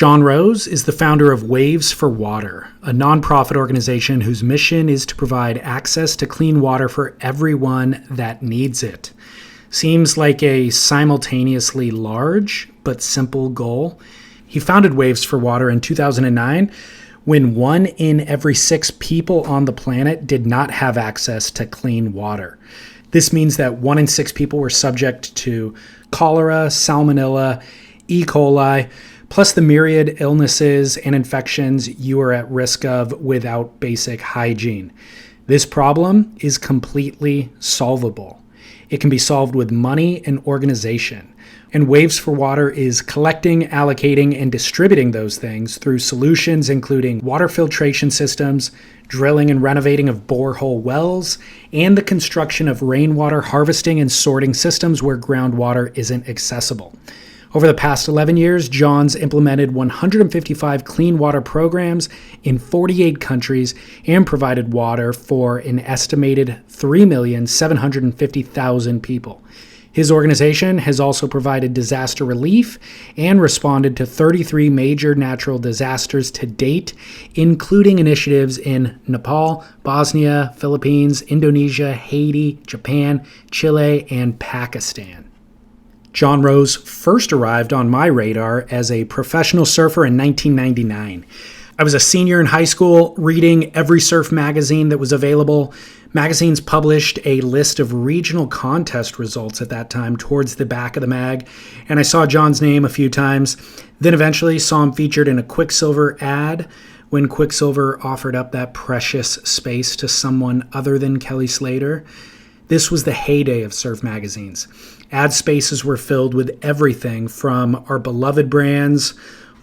Jon Rose is the founder of Waves for Water, a nonprofit organization whose mission is to provide access to clean water for everyone that needs it. Seems like a simultaneously large but simple goal. He founded Waves for Water in 2009 when 1 in every 6 people on the planet did not have access to clean water. This means that 1 in 6 people were subject to cholera, salmonella, E. coli, plus the myriad illnesses and infections you are at risk of without basic hygiene. This problem is completely solvable. It can be solved with money and organization. And Waves for Water is collecting, allocating, and distributing those things through solutions including water filtration systems, drilling and renovating of borehole wells, and the construction of rainwater harvesting and sorting systems where groundwater isn't accessible. Over the past 11 years, Jon's implemented 155 clean water programs in 48 countries and provided water for an estimated 3,750,000 people. His organization has also provided disaster relief and responded to 33 major natural disasters to date, including initiatives in Nepal, Bosnia, Philippines, Indonesia, Haiti, Japan, Chile, and Pakistan. Jon Rose first arrived on my radar as a professional surfer in 1999. I was a senior in high school, reading every surf magazine that was available. Magazines published a list of regional contest results at that time towards the back of the mag, and I saw Jon's name a few times. Then eventually saw him featured in a Quiksilver ad when Quiksilver offered up that precious space to someone other than Kelly Slater. This was the heyday of surf magazines. Ad spaces were filled with everything from our beloved brands.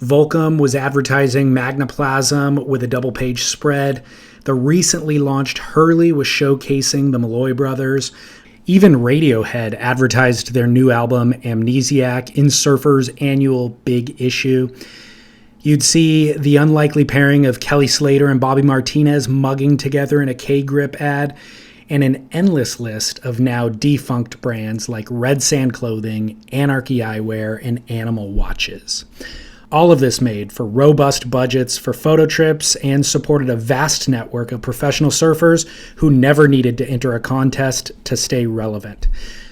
Volcom was advertising Magnaplasm with a double-page spread. The recently launched Hurley was showcasing the Malloy Brothers. Even Radiohead advertised their new album Amnesiac in Surfer's annual Big Issue. You'd see the unlikely pairing of Kelly Slater and Bobby Martinez mugging together in a K-Grip ad, and an endless list of now defunct brands like Red Sand Clothing, Anarchy Eyewear, and Animal Watches. All of this made for robust budgets for photo trips and supported a vast network of professional surfers who never needed to enter a contest to stay relevant.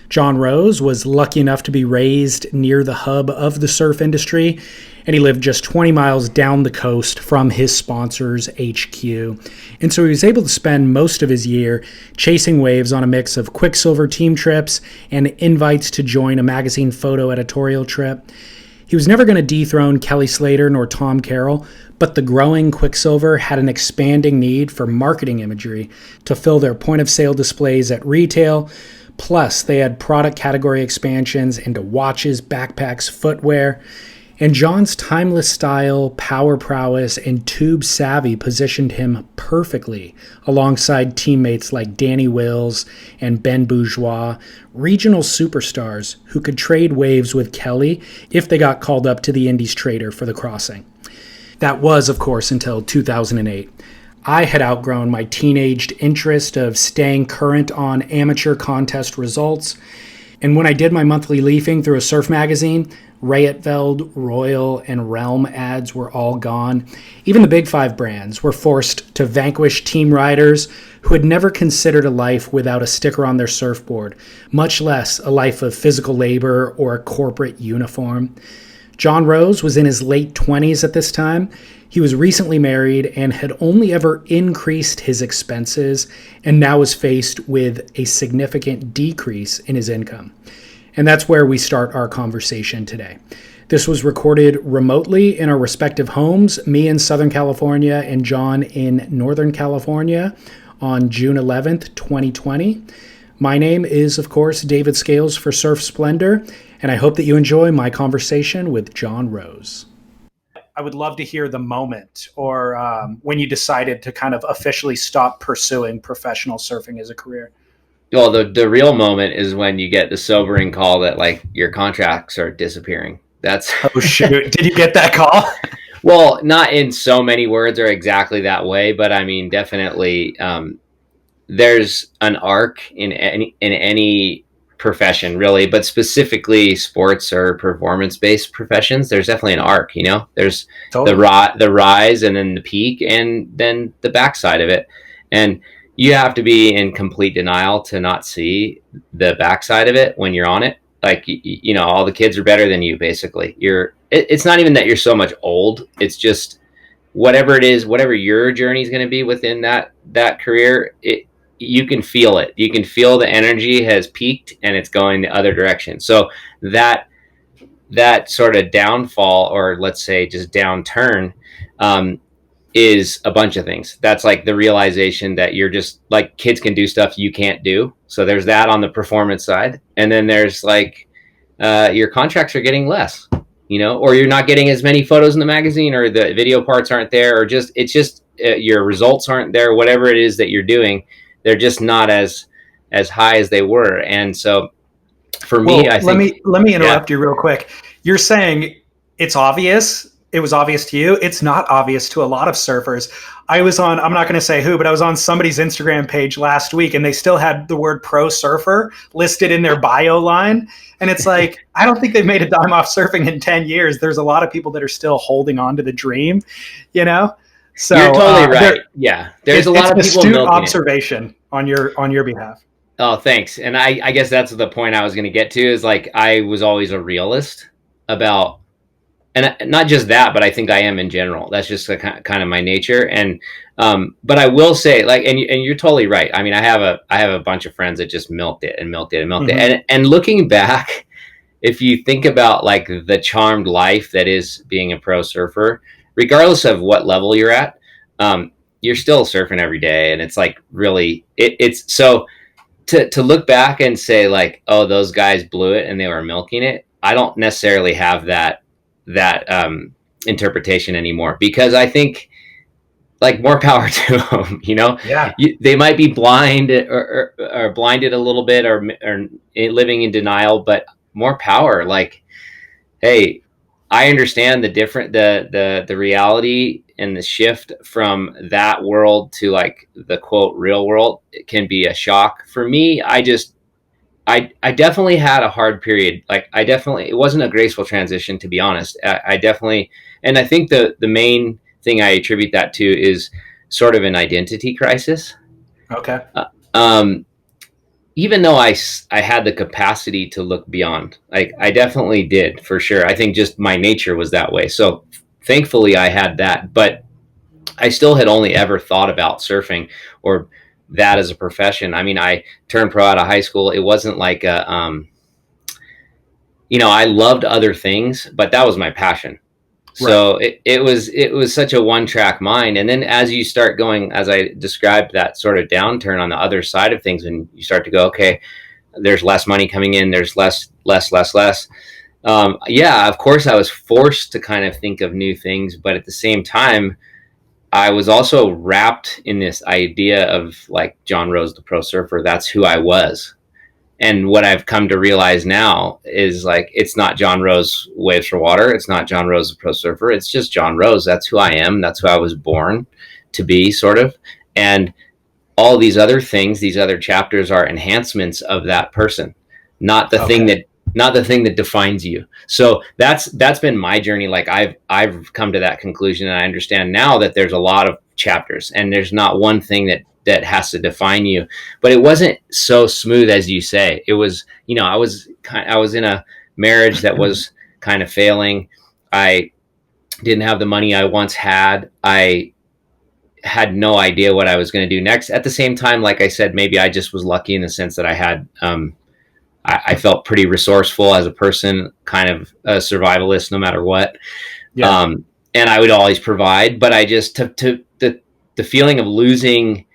Jon Rose was lucky enough to be raised near the hub of the surf industry, and he lived just 20 miles down the coast from his sponsor's HQ. And so he was able to spend most of his year chasing waves on a mix of Quiksilver team trips and invites to join a magazine photo editorial trip. He was never going to dethrone Kelly Slater nor Tom Carroll, but the growing Quiksilver had an expanding need for marketing imagery to fill their point-of-sale displays at retail. Plus, they had product category expansions into watches, backpacks, footwear. And Jon's timeless style, power prowess, and tube savvy positioned him perfectly alongside teammates like Danny Wills and Ben Bourgeois, regional superstars who could trade waves with Kelly if they got called up to the Indies Trader for the crossing. That was, of course, until 2008. I had outgrown my teenaged interest of staying current on amateur contest results. And when I did my monthly leafing through a surf magazine, Rayettveld, Royal, and Realm ads were all gone. Even the Big Five brands were forced to vanquish team riders who had never considered a life without a sticker on their surfboard, much less a life of physical labor or a corporate uniform. Jon Rose was in his late 20s at this time. He was recently married and had only ever increased his expenses, and now was faced with a significant decrease in his income. And that's where we start our conversation today. This was recorded remotely in our respective homes, me in Southern California and Jon in Northern California on June 11th, 2020. My name is, of course, David Scales for Surf Splendor, and I hope that you enjoy my conversation with Jon Rose. I would love to hear the moment or when you decided to kind of officially stop pursuing professional surfing as a career. Well, the real moment is when you get the sobering call that like your contracts are disappearing. That's oh shoot! Did you get that call? Well, not in so many words or exactly that way, but I mean definitely. There's an arc in any profession really, but specifically sports or performance based professions, there's definitely an arc, there's Totally. the rise and then the peak and then the backside of it. And you have to be in complete denial to not see the backside of it when you're on it. Like, all the kids are better than you, basically. It's not even that you're so much old. It's just whatever it is, whatever your journey is going to be within that career, you can feel it. You can feel the energy has peaked and it's going the other direction. So that sort of downfall, or let's say just downturn, is a bunch of things. That's like the realization that you're just like, kids can do stuff you can't do. So there's that on the performance side. And then there's like, your contracts are getting less, or you're not getting as many photos in the magazine, or the video parts aren't there, or it's just your results aren't there. Whatever it is that you're doing, they're just not as high as they were. And so for me, I think, let me yeah. interrupt you real quick. You're saying it's obvious. It was obvious to you. It's not obvious to a lot of surfers. I'm not going to say who, but I was on somebody's Instagram page last week and they still had the word pro surfer listed in their bio line. And it's like, I don't think they've made a dime off surfing in 10 years. There's a lot of people that are still holding on to the dream, So you're totally right. There's a lot of people astute observation on your behalf. Oh, thanks. And I guess that's the point I was going to get to, is like, I was always a realist about, and not just that, but I think I am in general. That's just kind of my nature. And, but I will say, like, and you're totally right. I mean, I have a bunch of friends that just milked it and milked it and milked it. And looking back, if you think about like the charmed life that is being a pro surfer, regardless of what level you're at, you're still surfing every day. And it's like, really, it's so to look back and say like, oh, those guys blew it and they were milking it. I don't necessarily have that interpretation anymore, because I think, like, more power to them. Yeah. They might be blind or blinded a little bit, or living in denial, but more power. Like, hey, I understand the reality and the shift from that world to like the quote real world. It can be a shock for me. I definitely had a hard period. Like, it wasn't a graceful transition, to be honest. I definitely, and I think the main thing I attribute that to is sort of an identity crisis. Okay. Even though I had the capacity to look beyond, like, I definitely did, for sure. I think just my nature was that way. So thankfully I had that, but I still had only ever thought about surfing or that as a profession. I mean, I turned pro out of high school. It wasn't like I loved other things, but that was my passion. So right. it was such a one-track mind. And then as you start going, as I described, that sort of downturn on the other side of things, and you start to go, okay, there's less money coming in, there's less. Yeah, of course I was forced to kind of think of new things, but at the same time, I was also wrapped in this idea of like Jon Rose, the pro surfer. That's who I was. And what I've come to realize now is like, it's not Jon Rose Waves for Water. It's not Jon Rose the pro surfer. It's just Jon Rose. That's who I am. That's who I was born to be, sort of. And all these other things, these other chapters, are enhancements of that person, not the thing that defines you. So that's been my journey. Like, I've come to that conclusion, and I understand now that there's a lot of chapters, and there's not one thing that has to define you. But it wasn't so smooth as you say. It was, I was in a marriage that was kind of failing. I didn't have the money I once had. I had no idea what I was going to do next. At the same time, like I said, maybe I just was lucky in the sense that I had, I felt pretty resourceful as a person, kind of a survivalist no matter what. Yeah. And I would always provide, but I just, the feeling of losing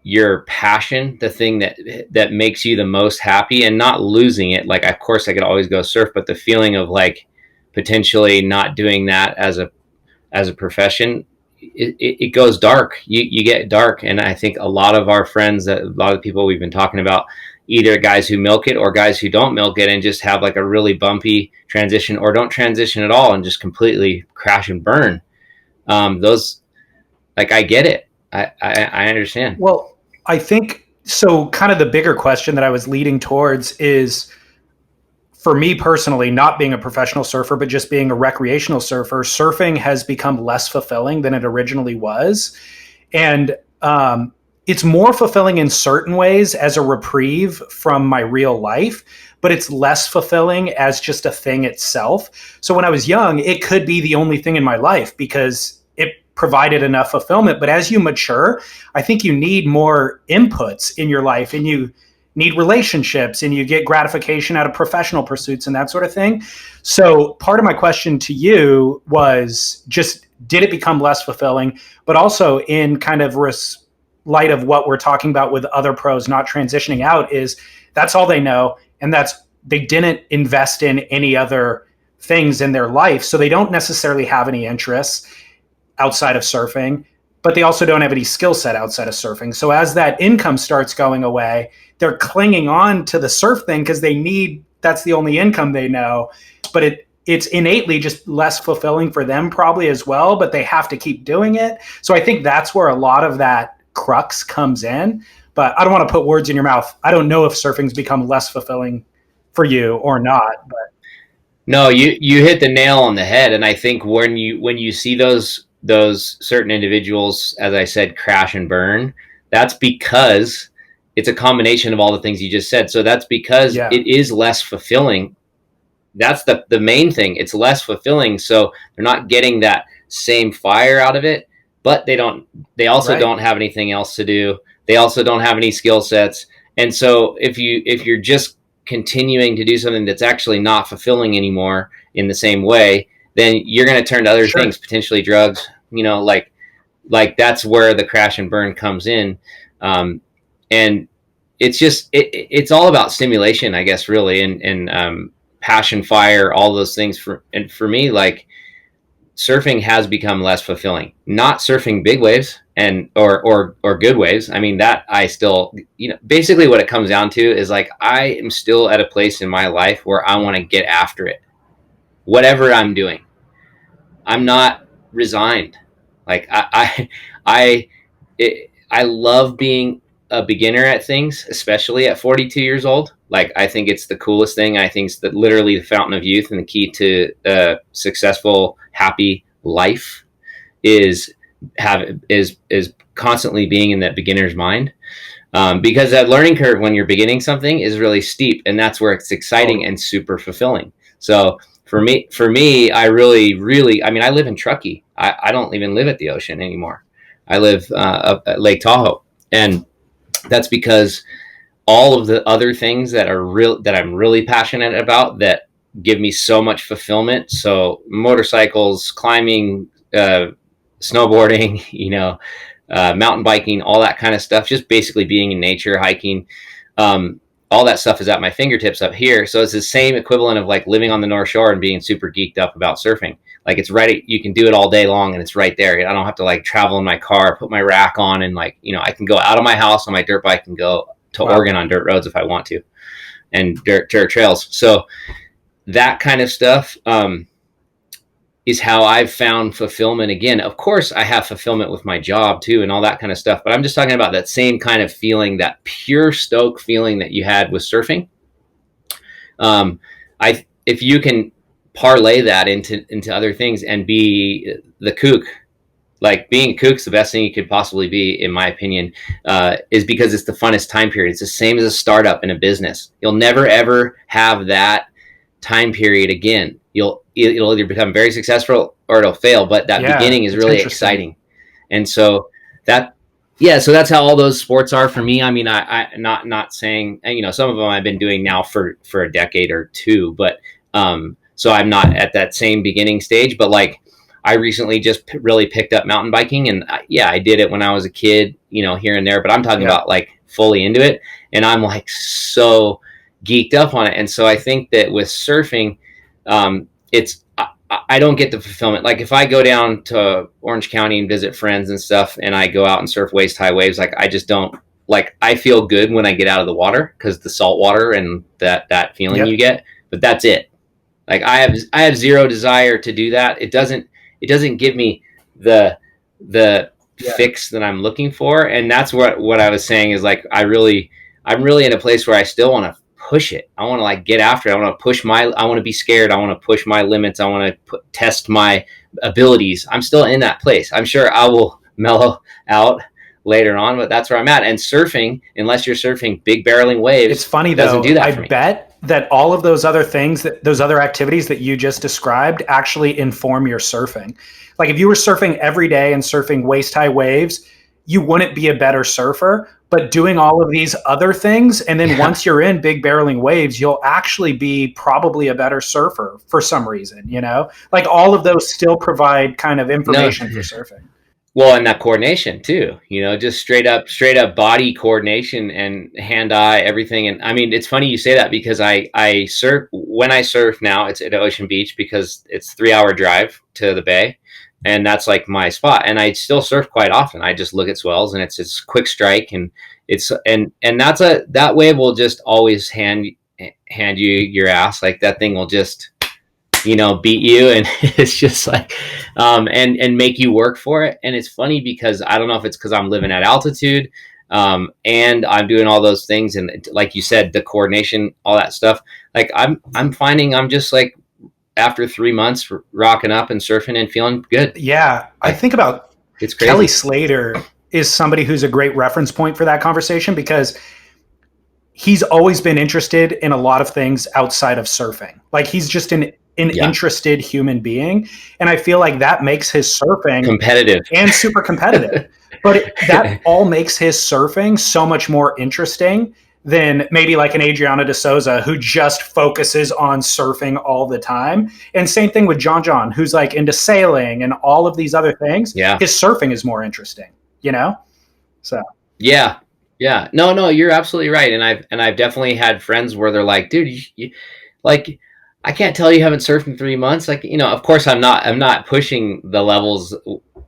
your passion, the thing that makes you the most happy, and not losing it. Like, of course I could always go surf, but the feeling of like potentially not doing that as a profession, it goes dark. You get dark. And I think a lot of our friends, a lot of people we've been talking about, either guys who milk it or guys who don't milk it and just have like a really bumpy transition, or don't transition at all and just completely crash and burn. Those, like, I get it. I understand. Well, I think So kind of the bigger question that I was leading towards is, for me personally, not being a professional surfer, but just being a recreational surfer, surfing has become less fulfilling than it originally was. And it's more fulfilling in certain ways as a reprieve from my real life, but it's less fulfilling as just a thing itself. So when I was young, it could be the only thing in my life because it provided enough fulfillment. But as you mature, I think you need more inputs in your life, and you need relationships, and you get gratification out of professional pursuits and that sort of thing. So part of my question to you was just, did it become less fulfilling? But also in kind of light of what we're talking about with other pros not transitioning out, is that's all they know, and they didn't invest in any other things in their life, so they don't necessarily have any interests outside of surfing, but they also don't have any skill set outside of surfing. So as that income starts going away, they're clinging on to the surf thing because that's the only income they know. But it's innately just less fulfilling for them probably as well, but they have to keep doing it. So I think that's where a lot of that crux comes in. But I don't want to put words in your mouth. I don't know if surfing's become less fulfilling for you or not. But No, you hit the nail on the head, and I think when you see those certain individuals, as I said, crash and burn, that's because it's a combination of all the things you just said. So that's because yeah, it is less fulfilling. That's the main thing. It's less fulfilling, so they're not getting that same fire out of it, but they also right. don't have anything else to do. They also don't have any skill sets. And so if you're just continuing to do something that's actually not fulfilling anymore in the same way, then you're going to turn to other Sure. things, potentially drugs, like that's where the crash and burn comes in. And it's all about stimulation, I guess, really. And passion, fire, all those things. For me, like, surfing has become less fulfilling. Not surfing big waves or good waves. I mean, that I still, basically what it comes down to is, like, I am still at a place in my life where I want to get after it. Whatever I'm doing, I'm not resigned. Like, I love being a beginner at things, especially at 42 years old. Like, I think it's the coolest thing. I think it's literally the fountain of youth, and the key to a successful, happy life is constantly being in that beginner's mind. Because that learning curve when you're beginning something is really steep, and that's where it's exciting and super fulfilling. So for me, I really, I mean, I live in Truckee. I don't even live at the ocean anymore. I live up at Lake Tahoe, and that's because all of the other things that I'm really passionate about, that give me so much fulfillment. So motorcycles, climbing, snowboarding, mountain biking, all that kind of stuff, just basically being in nature, hiking. All that stuff is at my fingertips up here. So it's the same equivalent of, like, living on the North Shore and being super geeked up about surfing. Like, it's right. You can do it all day long, and it's right there. I don't have to, like, travel in my car, put my rack on, and, like, I can go out of my house on my dirt bike and go to Wow. Oregon on dirt roads if I want to, and dirt trails. So that kind of stuff is how I've found fulfillment. Again, of course, I have fulfillment with my job too, and all that kind of stuff. But I'm just talking about that same kind of feeling, that pure stoke feeling that you had with surfing. If you can parlay that into other things and be the kook, like, being a kook's the best thing you could possibly be, in my opinion, is because it's the funnest time period. It's the same as a startup in a business. You'll never ever have that time period again. It'll either become very successful or it'll fail, but that beginning is really exciting. And so so that's how all those sports are for me. I mean, I not saying, some of them I've been doing now for a decade or two, but so I'm not at that same beginning stage. But, like, I recently just really picked up mountain biking, and I did it when I was a kid, here and there, but I'm talking about, like, fully into it, and I'm, like, so geeked up on it. And so I think that with surfing, I don't get the fulfillment. Like, if I go down to Orange County and visit friends and stuff, and I go out and surf waist high waves, like, I just don't, like, I feel good when I get out of the water because the salt water and that feeling you get, but that's it. Like, I have zero desire to do that. It doesn't give me the Yeah. fix that I'm looking for. And that's what I was saying is like, I'm really in a place where I still want to push it. I want to like get after it. I want to be scared. I want to push my limits. I want to test my abilities. I'm still in that place. I'm sure I will mellow out later on, but that's where I'm at. And surfing, unless you're surfing big barreling waves, It's funny doesn't though. do that I for me. bet that all of those other things, those other activities that you just described, actually inform your surfing. Like if you were surfing every day and surfing waist high waves, you wouldn't be a better surfer. But doing all of these other things, and then once you're in big barreling waves, you'll actually be probably a better surfer for some reason. Like all of those still provide kind of information for surfing. Well, and that coordination too, just straight up body coordination and hand-eye everything. And I mean, it's funny you say that because I surf when I surf now. It's at Ocean Beach because it's 3-hour drive to the bay, and that's like my spot. And I still surf quite often. I just look at swells, and it's quick strike, and that wave will just always hand you your ass. Like that thing will just beat you, and it's just like and make you work for it. And it's funny because I don't know if it's because I'm living at altitude and I'm doing all those things, and like you said, the coordination, all that stuff, like I'm finding I'm just like after 3 months rocking up and surfing and feeling good. Yeah, I think about it's crazy. Kelly Slater is somebody who's a great reference point for that conversation because he's always been interested in a lot of things outside of surfing. Like he's just an interested human being. And I feel like that makes his surfing competitive and super competitive. But that all makes his surfing so much more interesting than maybe like an Adriana de Souza who just focuses on surfing all the time. And same thing with Jon, who's like into sailing and all of these other things. Yeah. His surfing is more interesting, So yeah. No, you're absolutely right. And I've definitely had friends where they're like, dude, you, like, I can't tell you haven't surfed in 3 months. Like, of course I'm not pushing the levels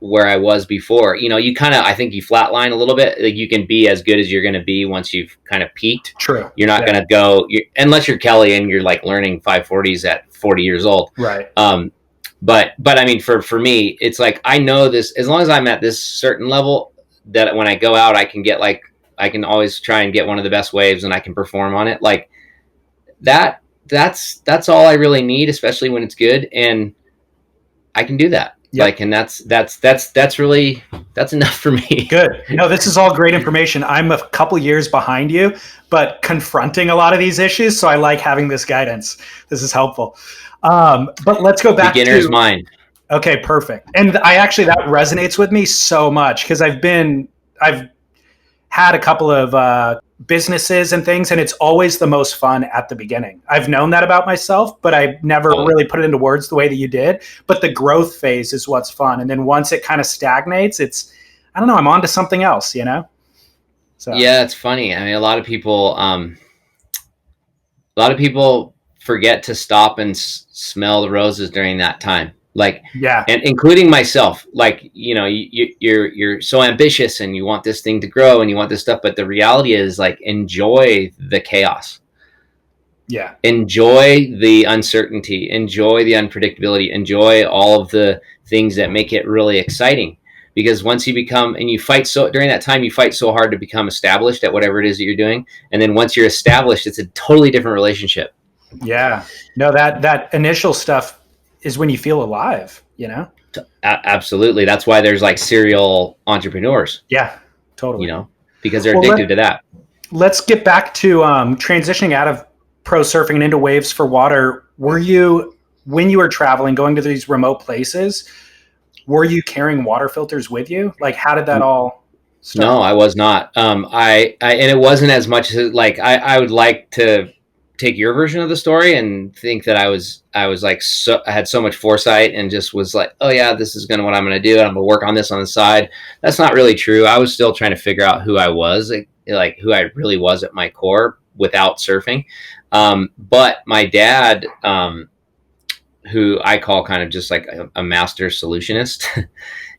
where I was before. You kind of, I think you flatline a little bit. Like you can be as good as you're going to be once you've kind of peaked. True. You're not going to go, unless you're Kelly and you're like learning 540s at 40 years old. Right. But I mean, for me, it's like, I know this, as long as I'm at this certain level that when I go out, I can always try and get one of the best waves and I can perform on it. Like that's all I really need, especially when it's good, and I can do that. Yep. Like, and that's enough for me. Good. This is all great information. I'm a couple years behind you, but confronting a lot of these issues. So I like having this guidance. This is helpful. But let's go back beginner's mind. Okay, perfect. And that resonates with me so much because I've had a couple of businesses and things, and it's always the most fun at the beginning. I've known that about myself, but I never really put it into words the way that you did. But the growth phase is what's fun. And then once it kind of stagnates, I don't know, I'm on to something else, So yeah, it's funny. I mean, a lot of people forget to stop and smell the roses during that time. Like, yeah, and including myself, like, you're so ambitious and you want this thing to grow and you want this stuff. But the reality is, like, enjoy the chaos. Yeah. Enjoy the uncertainty, enjoy the unpredictability, enjoy all of the things that make it really exciting. Because once you become, and you fight during that time, you fight so hard to become established at whatever it is that you're doing. And then once you're established, it's a totally different relationship. Yeah. No, that initial stuff is when you feel alive, Absolutely. That's why there's like serial entrepreneurs. Yeah, totally. Because they're addicted to that. Let's get back to transitioning out of pro surfing and into waves for water. When you were traveling, going to these remote places, were you carrying water filters with you? Like, how did that all start? No, I was not. And it wasn't as much as like, I would like to take your version of the story and think that I was like, I had so much foresight and just was like, oh yeah, this is what I'm going to do. I'm going to work on this on the side. That's not really true. I was still trying to figure out who I was, like who I really was at my core without surfing. But my dad, who I call kind of just like a master solutionist,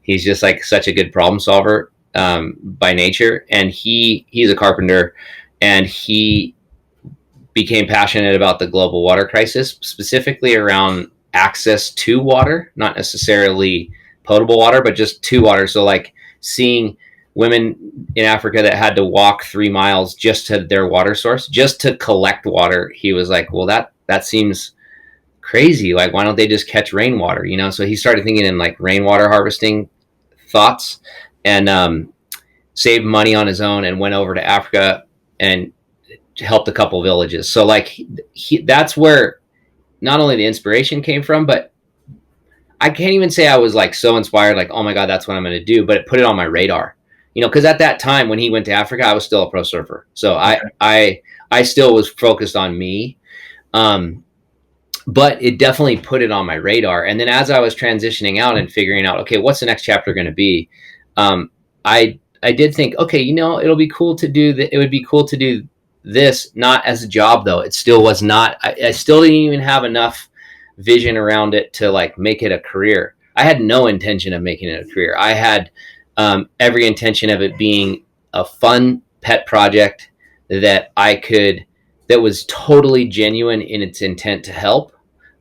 he's just like such a good problem solver, by nature. And he's a carpenter, and he became passionate about the global water crisis, specifically around access to water, not necessarily potable water, but just to water. So like seeing women in Africa that had to walk 3 miles just to their water source, just to collect water. He was like, well, that seems crazy. Like, why don't they just catch rainwater? So he started thinking in like rainwater harvesting thoughts, and saved money on his own and went over to Africa and helped a couple villages. So like that's where not only the inspiration came from, but I can't even say I was like so inspired, like, oh my God, that's what I'm going to do. But it put it on my radar, because at that time when he went to Africa, I was still a pro surfer. So I still was focused on me. But it definitely put it on my radar. And then as I was transitioning out and figuring out, okay, what's the next chapter going to be? I did think, okay, it'll be cool to do it would be cool to do this, not as a job though. It still was not, I still didn't even have enough vision around it to like make it a career. I had no intention of making it a career. I had every intention of it being a fun pet project that was totally genuine in its intent to help,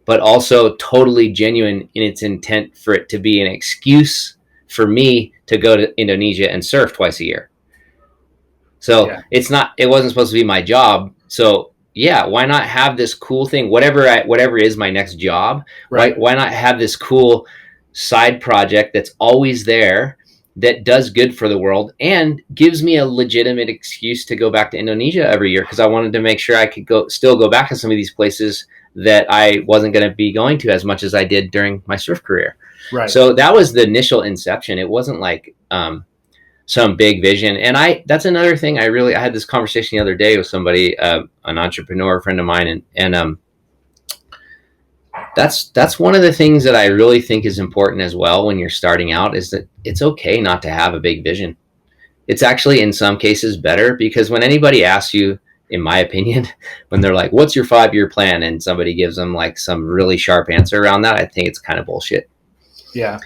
but also totally genuine in its intent for it to be an excuse for me to go to Indonesia and surf twice a year. So it wasn't supposed to be my job. So yeah, why not have this cool thing, whatever is my next job, right? Why not have this cool side project that's always there, that does good for the world and gives me a legitimate excuse to go back to Indonesia every year, because I wanted to make sure I could still go back to some of these places that I wasn't going to be going to as much as I did during my surf career. Right. So that was the initial inception. It wasn't like some big vision. And that's another thing I had this conversation the other day with somebody, an entrepreneur friend of mine. And that's one of the things that I really think is important as well when you're starting out, is that it's okay not to have a big vision. It's actually in some cases better, because when anybody asks you, in my opinion, when they're like, what's your 5-year plan? And somebody gives them like some really sharp answer around that, I think it's kind of bullshit. Yeah.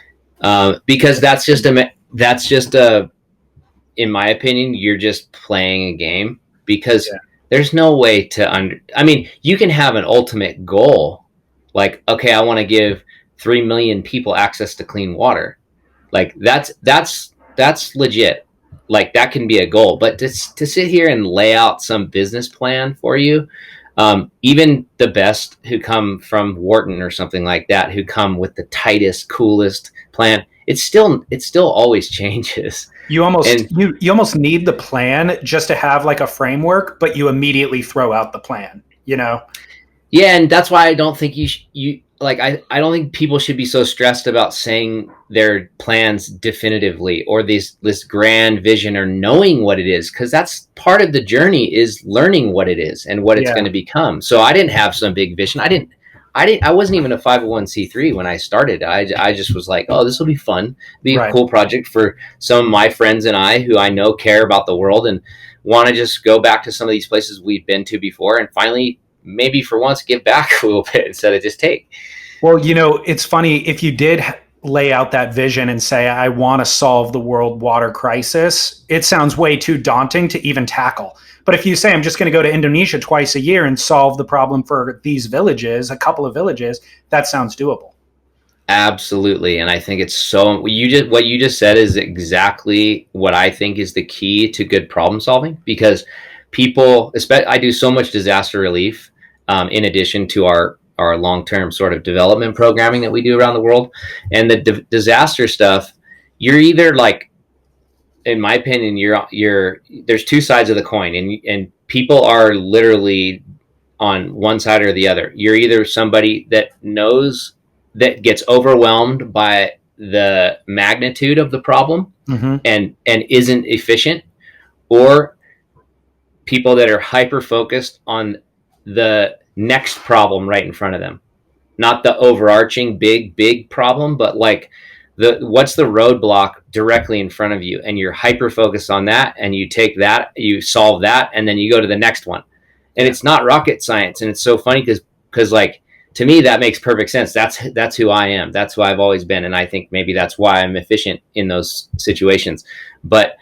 Because that's just in my opinion, you're just playing a game, because there's no way to you can have an ultimate goal. Like, okay, I want to give 3 million people access to clean water. Like that's legit. Like that can be a goal, but to sit here and lay out some business plan for you, even the best who come from Wharton or something like that, who come with the tightest, coolest plan, it still always changes. You almost need the plan just to have like a framework, but you immediately throw out the plan, Yeah, and that's why I don't think I don't think people should be so stressed about saying their plans definitively, or this grand vision, or knowing what it is, because that's part of the journey, is learning what it is and what it's going to become. So I didn't have some big vision. I wasn't even a 501c3 when I started. I just was like, oh, this will be fun, be a cool project for some of my friends and I, who I know care about the world and want to just go back to some of these places we've been to before, and finally, maybe for once, give back a little bit instead of just take. Well, it's funny, if you did lay out that vision and say, I want to solve the world water crisis, it sounds way too daunting to even tackle. But if you say, I'm just going to go to Indonesia twice a year and solve the problem for these villages, a couple of villages, that sounds doable. Absolutely. And I think it's what you just said is exactly what I think is the key to good problem solving, because people, I do so much disaster relief, in addition to our long-term sort of development programming that we do around the world. And the disaster stuff, you're either like, in my opinion, there's two sides of the coin, and people are literally on one side or the other. You're either somebody that gets overwhelmed by the magnitude of the problem, mm-hmm. and isn't efficient, or people that are hyper focused on the next problem right in front of them, not the overarching big problem, but like what's the roadblock directly in front of you, and you're hyper focused on that, and you take that, you solve that, and then you go to the next one. And it's not rocket science. And it's so funny because like, to me, that makes perfect sense. That's who I am. That's who I've always been. And I think maybe that's why I'm efficient in those situations. But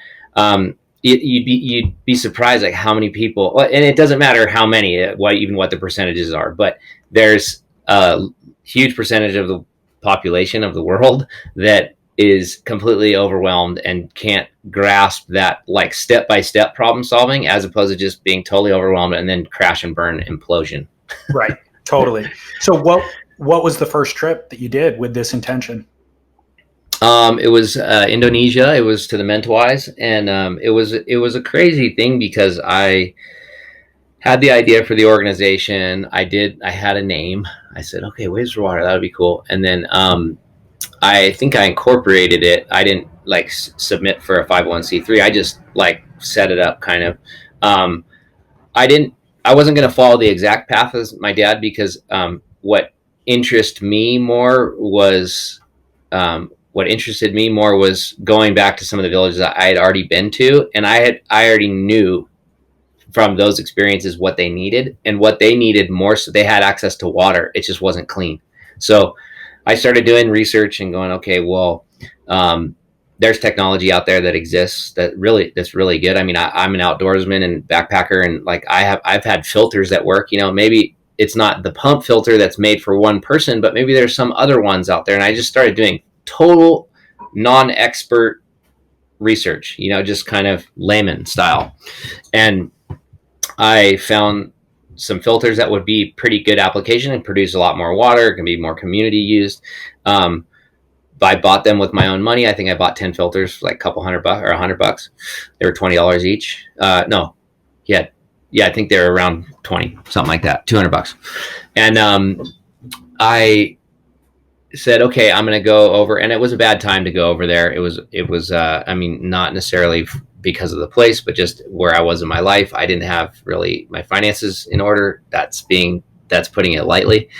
you'd be surprised like how many people, and it doesn't matter how many, even what the percentages are, but there's a huge percentage of the population of the world that is completely overwhelmed and can't grasp that like step-by-step problem solving, as opposed to just being totally overwhelmed and then crash and burn implosion. Right. Totally. So what was the first trip that you did with this intention? It was Indonesia. It was to the Mentawais, and it was a crazy thing because I had the idea for the organization. I had a name. I said, okay, Waves for Water, that would be cool. And then I think I incorporated it. I didn't like submit for a 501c3. I just like set it up kind of. Um, I didn't. I wasn't going to follow the exact path as my dad, because what interested me more was going back to some of the villages that I had already been to, and I already knew from those experiences what they needed, and what they needed more. So they had access to water. It just wasn't clean. So I started doing research and going, okay, well, there's technology out there that exists that's really good. I mean, I'm an outdoorsman and backpacker, and like I've had filters that work. Maybe it's not the pump filter that's made for one person, but maybe there's some other ones out there. And I just started doing total non-expert research, just kind of layman style, and I found some filters that would be pretty good application and produce a lot more water. It can be more community used. Um, I bought them with my own money. I think I bought 10 filters for like a couple $100 or $100. They were $20 each. No, yeah, I think they were around 20, something like that, $200. And I said, okay, I'm going to go over, and it was a bad time to go over there. It was. I mean, not necessarily because of the place, but just where I was in my life. I didn't have really my finances in order. That's putting it lightly.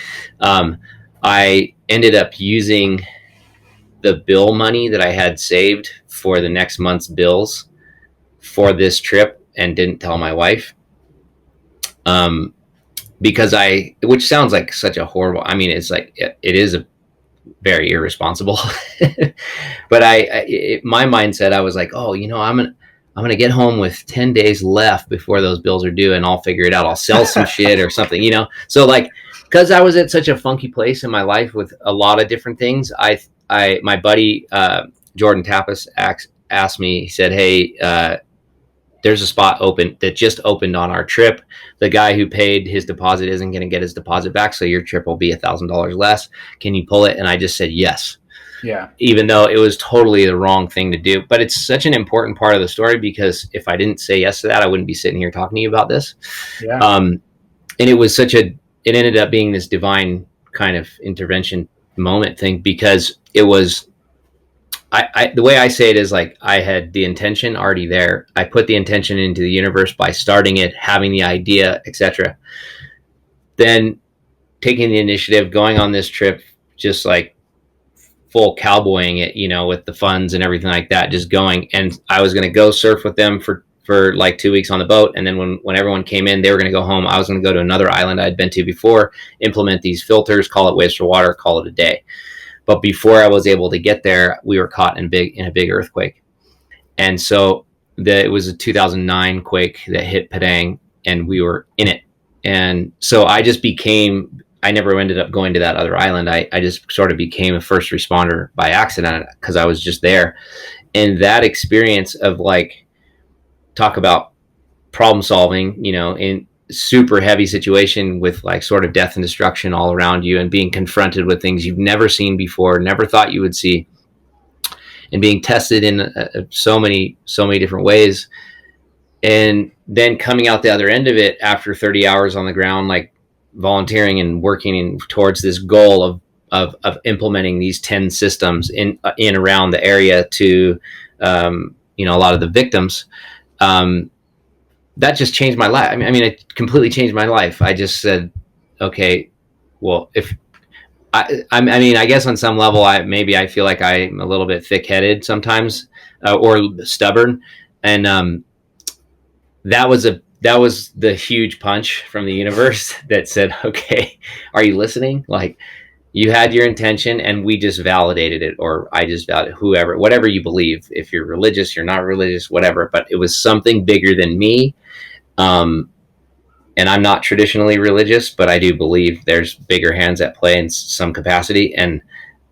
I ended up using the bill money that I had saved for the next month's bills for this trip, and didn't tell my wife. Because which sounds like such a horrible, I mean, it's like, it is a very irresponsible, but my mindset, I was like, oh, I'm going to get home with 10 days left before those bills are due, and I'll figure it out. I'll sell some shit or something, So like, cause I was at such a funky place in my life with a lot of different things. My buddy, Jordan Tapas asked me, he said, hey, there's a spot open that just opened on our trip. The guy who paid his deposit isn't going to get his deposit back, so your trip will be $1,000 less. Can you pull it? And I just said yes. Yeah. Even though it was totally the wrong thing to do. But it's such an important part of the story, because if I didn't say yes to that, I wouldn't be sitting here talking to you about this. Yeah. And it ended up being this divine kind of intervention moment thing, because it was, the way I say it is like, I had the intention already there. I put the intention into the universe by starting it, having the idea, etc. Then taking the initiative, going on this trip, just like full cowboying it, with the funds and everything like that, just going. And I was going to go surf with them for like 2 weeks on the boat. And then when everyone came in, they were going to go home. I was going to go to another island I'd been to before, implement these filters, call it Waves for Water, call it a day. But before I was able to get there, we were caught in a big earthquake. And so it was a 2009 quake that hit Padang, and we were in it. And so I never ended up going to that other island. I just sort of became a first responder by accident, because I was just there. And that experience of like, talk about problem solving, in super heavy situation with like sort of death and destruction all around you, and being confronted with things you've never seen before, never thought you would see, and being tested in so many different ways, and then coming out the other end of it after 30 hours on the ground, like volunteering and working towards this goal of implementing these 10 systems in around the area to a lot of the victims. That just changed my life. I mean, it completely changed my life. I just said, okay, well, if I mean, I guess on some level, I feel like I'm a little bit thick-headed sometimes, or stubborn. And that was the huge punch from the universe that said, okay, are you listening? Like, you had your intention, and we just validated it, or I just validated whatever you believe. If you're religious, you're not religious, whatever. But it was something bigger than me. And I'm not traditionally religious, but I do believe there's bigger hands at play in some capacity. And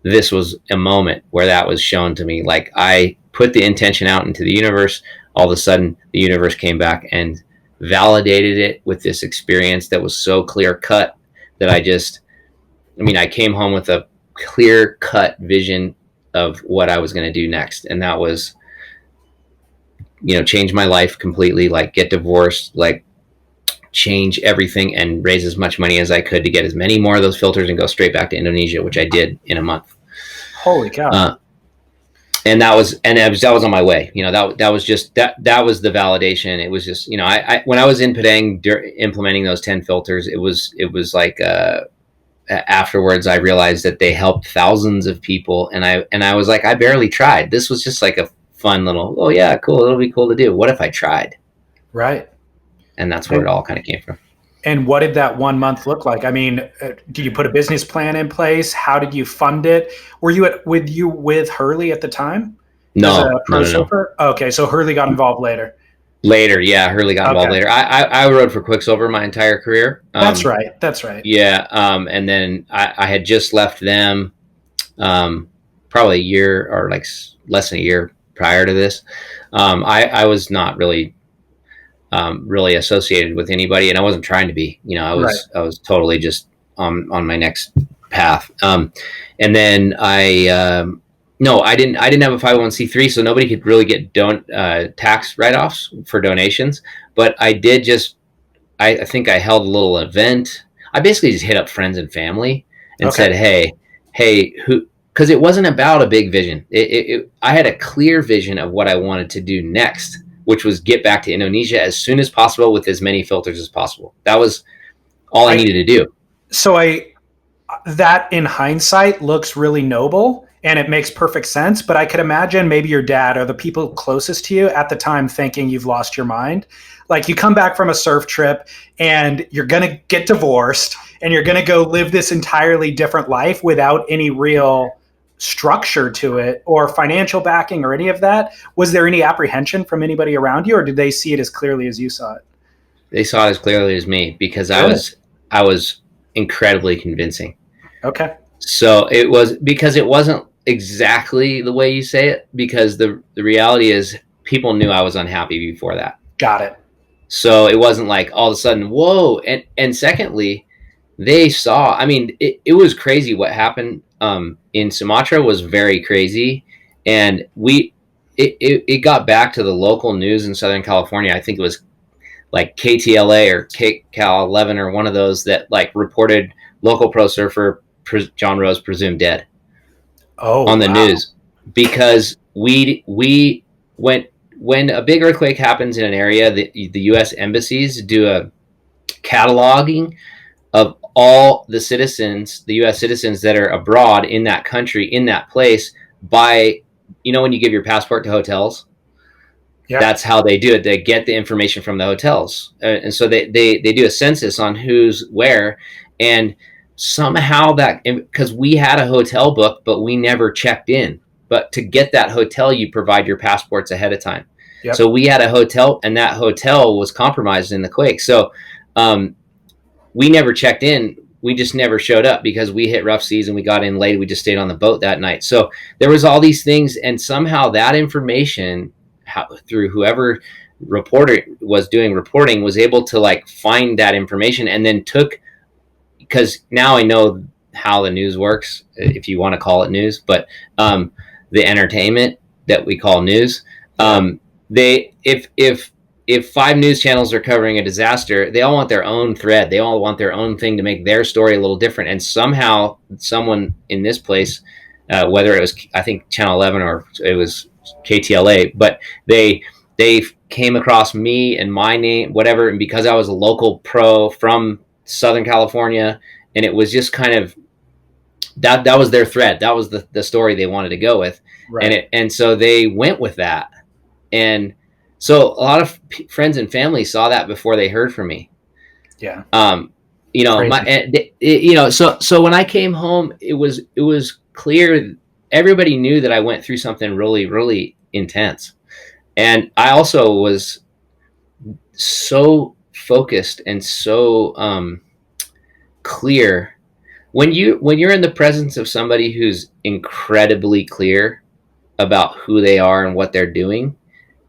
this was a moment where that was shown to me. Like, I put the intention out into the universe. All of a sudden, the universe came back and validated it with this experience that was so clear cut that I came home with a clear cut vision of what I was going to do next. And that was, change my life completely, like get divorced, like change everything and raise as much money as I could to get as many more of those filters and go straight back to Indonesia, which I did in a month. Holy cow. And that was on my way. That was just that was the validation. It was just, I when I was in Padang implementing those 10 filters, it was like afterwards I realized that they helped thousands of people, and I was like, I barely tried. This was just like a fun little, oh yeah, cool, it'll be cool to do. What if I tried? Right. And that's where it all kind of came from. And what did that 1 month look like? I mean, did you put a business plan in place? How did you fund it? Were you with Hurley at the time? No. Okay, so Hurley got involved later. Later, yeah, Hurley got involved later. I rode for Quicksilver my entire career. That's right. Yeah, and then I had just left them probably a year or like less than a year prior to this. I was not really associated with anybody, and I wasn't trying to be. I was totally just on my next path. And then I didn't have a 501c3, so nobody could really get tax write-offs for donations. But I did I think I held a little event. I basically just hit up friends and family and said, hey, who? Because it wasn't about a big vision. I had a clear vision of what I wanted to do next, which was get back to Indonesia as soon as possible with as many filters as possible. That was all I needed to do. So that in hindsight looks really noble and it makes perfect sense, but I could imagine maybe your dad or the people closest to you at the time thinking you've lost your mind. Like, you come back from a surf trip and you're going to get divorced and you're going to go live this entirely different life without any real structure to it or financial backing or any of that. Was there any apprehension from anybody around you, or did they see it as clearly as you saw it? They saw it as clearly as me, because I was incredibly convincing. Okay. So it wasn't exactly the way you say it, because the reality is people knew I was unhappy before that. Got it. So it wasn't like all of a sudden, whoa. And secondly, they saw, it was crazy what happened in Sumatra was very crazy. And it got back to the local news in Southern California. I think it was like KTLA or KCal 11 or one of those that like reported local pro surfer Jon Rose presumed dead on the news, because we went, when a big earthquake happens in an area, the U.S. embassies do a cataloging of all the citizens, the U.S. citizens that are abroad in that country, in that place, by, when you give your passport to hotels, that's how they do it. They get the information from the hotels. And so they do a census on who's where. And somehow because we had a hotel book, but we never checked in. But to get that hotel, you provide your passports ahead of time. Yep. So we had a hotel, and that hotel was compromised in the quake. So we never checked in. We just never showed up because we hit rough seas and we got in late. We just stayed on the boat that night. So there was all these things, and somehow that information, through whoever reporter was doing reporting, was able to like find that information, and then because now I know how the news works, if you want to call it news, but the entertainment that we call news, if 5 news channels are covering a disaster, they all want their own thread. They all want their own thing to make their story a little different. And somehow someone in this place, whether it was, I think, Channel 11 or it was KTLA, but they came across me and my name, whatever. And because I was a local pro from Southern California, and it was just kind of, that was their thread. That was the story they wanted to go with. Right. And so they went with that. And so a lot of friends and family saw that before they heard from me. Yeah. So when I came home, it was clear. Everybody knew that I went through something really, really intense. And I also was so focused and so clear when you're in the presence of somebody who's incredibly clear about who they are and what they're doing,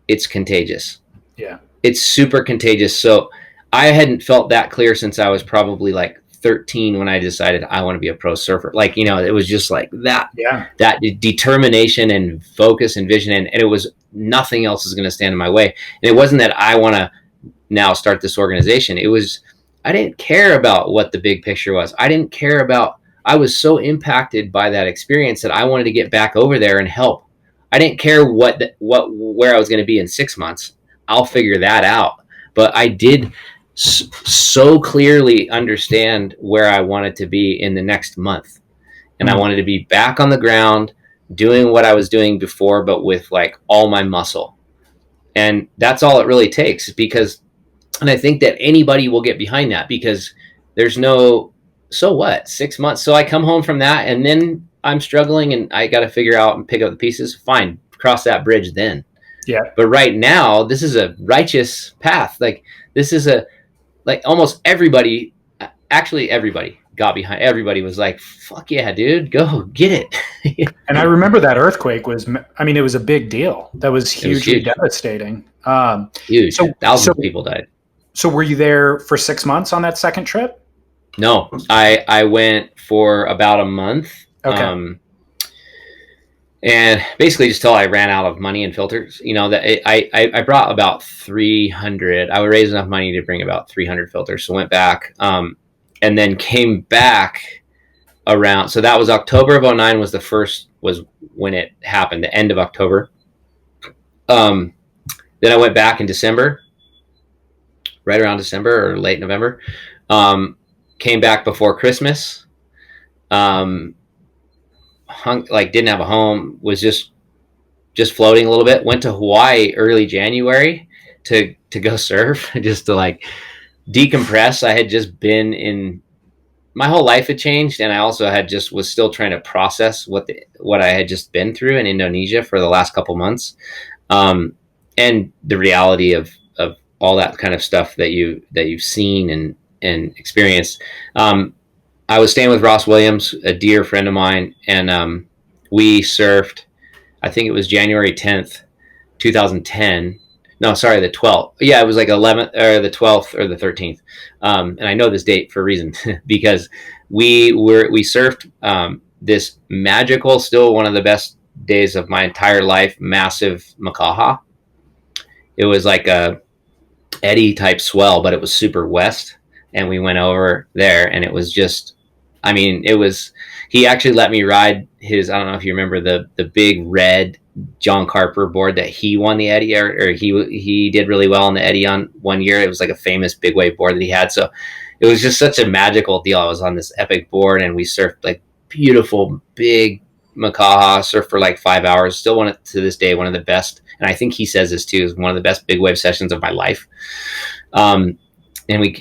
it's contagious. Yeah. It's super contagious. So I hadn't felt that clear since I was probably like 13 when I decided I want to be a pro surfer. Like, you know, it was just like that, Yeah. that determination and focus and vision. And it was nothing else is going to stand in my way. And it wasn't that I want to now start this organization. It was, I didn't care about what the big picture was. I didn't care about, I was so impacted by that experience that I wanted to get back over there and help. I didn't care where I was going to be in 6 months. I'll figure that out. But I did so clearly understand where I wanted to be in the next month. And I wanted to be back on the ground doing what I was doing before, but with like all my muscle. And that's all it really takes, because, and I think that anybody will get behind that, because there's no, so what, 6 months. So I come home from that and then I'm struggling and I got to figure out and pick up the pieces. Fine. Cross that bridge then. Yeah. But right now, this is a righteous path. Like, this is a, like almost everybody, actually everybody got behind. Everybody was like, fuck yeah, dude, go get it. And I remember that earthquake was, I mean, it was a big deal. That was hugely devastating. Huge. Thousands of people died. So were you there for 6 months on that second trip? No, I went for about a month. Okay. And basically just till I ran out of money and filters, you know, that I brought about 300. I would raise enough money to bring about 300 filters. So went back, and then came back around. So that was October of 2009 was when it happened, the end of October. Then I went back in December, right around December or late November. Came back before Christmas. Didn't have a home, was just floating a little bit. Went to Hawaii early January to go surf, just to like decompress. I had just been in, my whole life had changed, and I also was still trying to process what I had just been through in Indonesia for the last couple months, and the reality of all that kind of stuff that you've seen and experienced. I was staying with Ross Williams, a dear friend of mine, and we surfed, I think it was January 10th, 2010. No, sorry, the 12th. Yeah, it was like 11th or the 12th or the 13th. And I know this date for a reason, because we surfed this magical, still one of the best days of my entire life, massive makaha. It was like a eddy type swell, but it was super west. And we went over there, and it was just, I mean, he actually let me ride his, I don't know if you remember the big red John Carper board that he won the Eddie, or he did really well on the Eddie on one year. It was like a famous big wave board that he had. So it was just such a magical deal. I was on this epic board, and we surfed like beautiful, big makaha, surfed for like 5 hours. Still to this day, one of the best. And I think he says this too, is one of the best big wave sessions of my life. And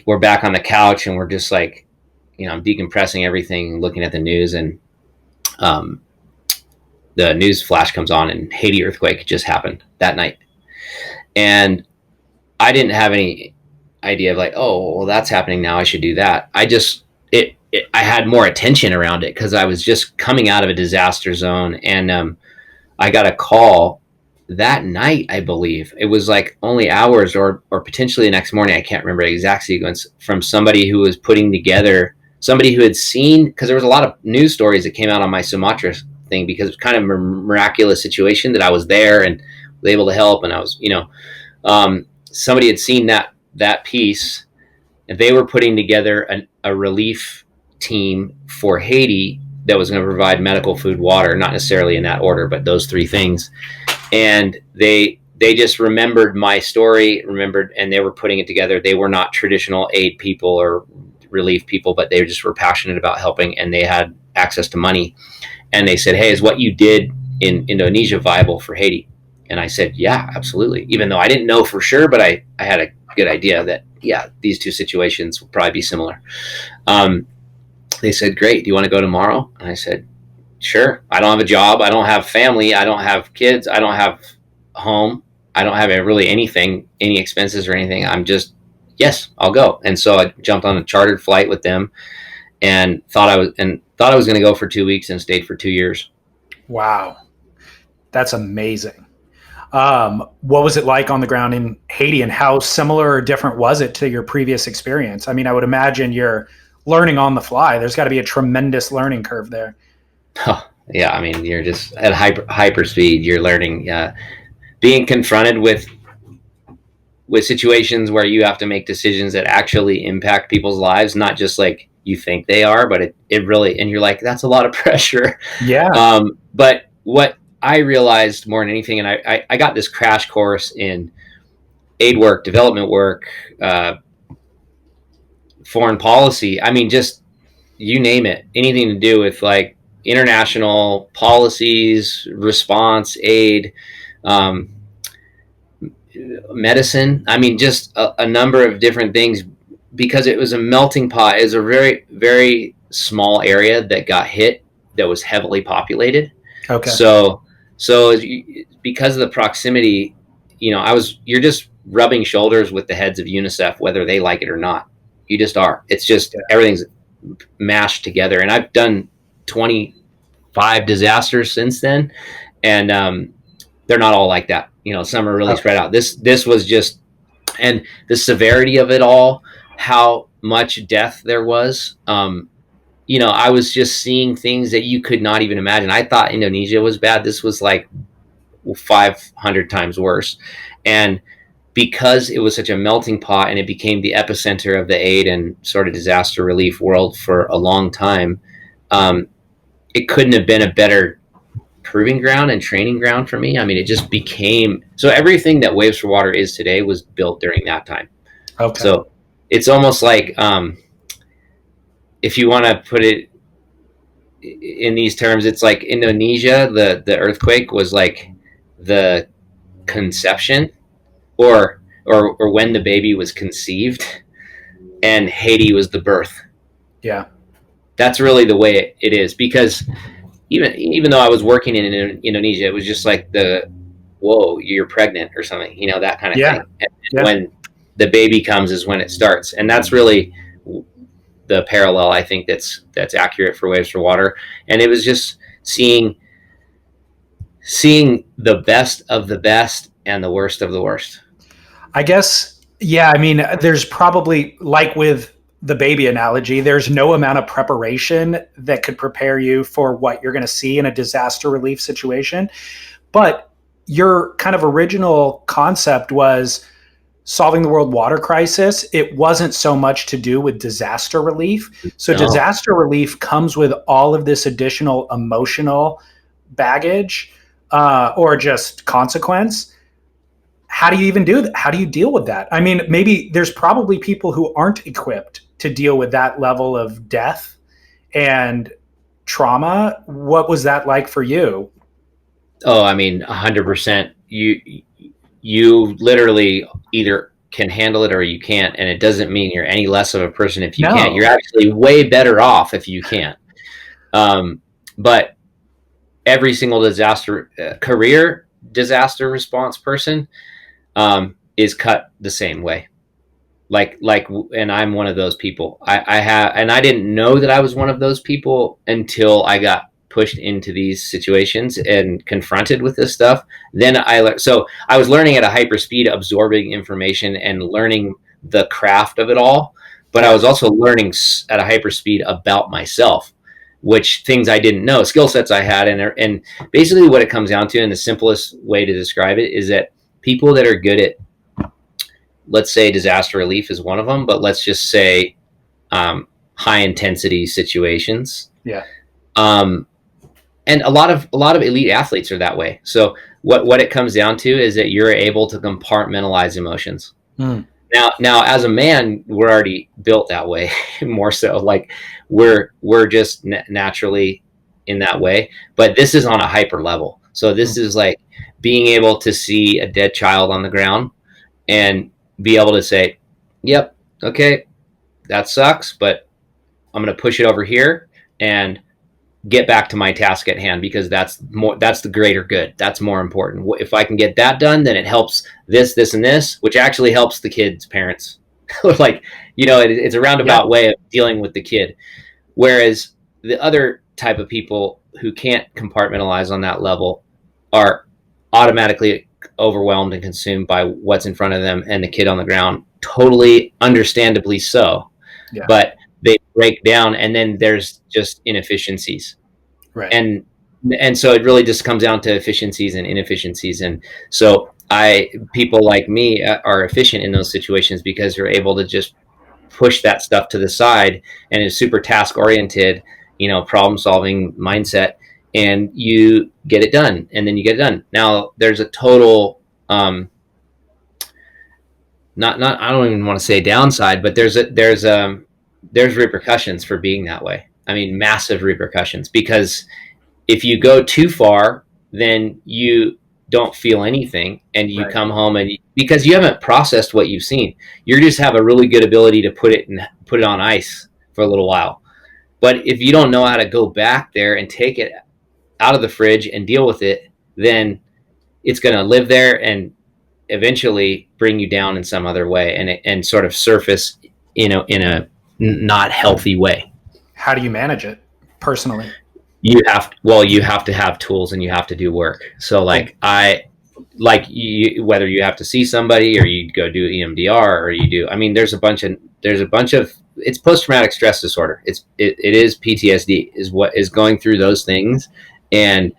we're back on the couch, and we're just like, you know, I'm decompressing everything, looking at the news, and the news flash comes on, and Haiti earthquake just happened that night. And I didn't have any idea of like, oh, well, that's happening now, I should do that. I had more attention around it because I was just coming out of a disaster zone. And I got a call that night, I believe. It was like only hours or potentially the next morning. I can't remember the exact sequence, from somebody who was putting together, somebody who had seen, because there was a lot of news stories that came out on my Sumatra thing, because it's kind of a miraculous situation that I was there and was able to help. And I was, you know, somebody had seen that piece, and they were putting together a relief team for Haiti that was going to provide medical, food, water, not necessarily in that order, but those three things. And they just remembered my story, and they were putting it together. They were not traditional aid people or relief people, but they just were passionate about helping, and they had access to money. And they said, hey, is what you did in Indonesia viable for Haiti? And I said, yeah, absolutely. Even though I didn't know for sure, but I had a good idea that, yeah, these two situations will probably be similar. They said, great. Do you want to go tomorrow? And I said, sure. I don't have a job. I don't have family. I don't have kids. I don't have a home. I don't have really anything, any expenses or anything. I'm just, yes, I'll go. And so I jumped on a chartered flight with them, and thought I was going to go for 2 weeks and stayed for 2 years. Wow. That's amazing. What was it like on the ground in Haiti, and how similar or different was it to your previous experience? I mean, I would imagine you're learning on the fly. There's got to be a tremendous learning curve there. Oh, yeah, I mean, you're just at hyper speed. You're learning, being confronted with situations where you have to make decisions that actually impact people's lives, not just like you think they are, but it really, and you're like, that's a lot of pressure. Yeah. But what I realized more than anything, and I got this crash course in aid work, development work, foreign policy. I mean, just you name it, anything to do with like international policies, response, aid, um, medicine. I mean, just a number of different things, because it was a melting pot. It was a very, very small area that got hit, that was heavily populated. Okay. So because of the proximity, you're just rubbing shoulders with the heads of UNICEF, whether they like it or not. You just are. It's just everything's mashed together. And I've done 25 disasters since then, and they're not all like that. Some are really spread out. This was just, and the severity of it all, how much death there was. I was just seeing things that you could not even imagine. I thought Indonesia was bad. This was like 500 times worse. And because it was such a melting pot, and it became the epicenter of the aid and sort of disaster relief world for a long time, it couldn't have been a better proving ground and training ground for me. I mean, it just became, so everything that Waves for Water is today was built during that time. Okay. So it's almost like, if you want to put it in these terms, it's like Indonesia, the earthquake was like the conception, or when the baby was conceived, and Haiti was the birth. Yeah. That's really the way it is, because even though I was working in Indonesia, it was just like whoa, you're pregnant or something, that kind of thing. And when the baby comes is when it starts. And that's really the parallel, I think, that's accurate for Waves for Water. And it was just seeing the best of the best and the worst of the worst. I guess, yeah, I mean, there's probably, like with the baby analogy, there's no amount of preparation that could prepare you for what you're going to see in a disaster relief situation. But your kind of original concept was solving the world water crisis. It wasn't so much to do with disaster relief. So disaster relief comes with all of this additional emotional baggage, or just consequence. How do you even do that? How do you deal with that? I mean, maybe there's probably people who aren't equipped to deal with that level of death and trauma. What was that like for you? Oh, I mean, 100%. You literally either can handle it or you can't, and it doesn't mean you're any less of a person if you can't. You're actually way better off if you can't. But every single career disaster response person is cut the same way. And I'm one of those people. I didn't know that I was one of those people until I got pushed into these situations and confronted with this stuff. Then so I was learning at a hyper speed, absorbing information and learning the craft of it all. But I was also learning at a hyper speed about myself, which things I didn't know, skill sets I had. And basically what it comes down to, and the simplest way to describe it, is that people that are good at, let's say disaster relief is one of them, but let's just say high intensity situations. Yeah. And a lot of elite athletes are that way. So what it comes down to is that you're able to compartmentalize emotions. Now, as a man, we're already built that way, more so. Like we're just naturally in that way. But this is on a hyper level. So this is like being able to see a dead child on the ground and be able to say, "Yep, okay, that sucks, but I'm going to push it over here and get back to my task at hand, because that's the greater good. That's more important. If I can get that done, then it helps this, and this, which actually helps the kid's parents." Like, it's a roundabout way of dealing with the kid. Whereas the other type of people who can't compartmentalize on that level are automatically overwhelmed and consumed by what's in front of them and the kid on the ground, totally understandably so. Yeah. But they break down, and then there's just inefficiencies. Right. And so it really just comes down to efficiencies and inefficiencies. And so people like me are efficient in those situations because you're able to just push that stuff to the side and is super task oriented, problem solving mindset, and you get it done, and then you get it done. Now there's a total, not, I don't even want to say downside, but there's repercussions for being that way. I mean, massive repercussions, because if you go too far, then you don't feel anything, and you Right. come home, and because you haven't processed what you've seen, you just have a really good ability to put it on ice for a little while. But if you don't know how to go back there and take it out of the fridge and deal with it, then it's going to live there and eventually bring you down in some other way, and sort of surface, in a not healthy way. How do you manage it personally? You have to have tools, and you have to do work. So whether you have to see somebody, or you go do EMDR, or I mean, there's a bunch of it's post-traumatic stress disorder. It is PTSD is what is going through those things, and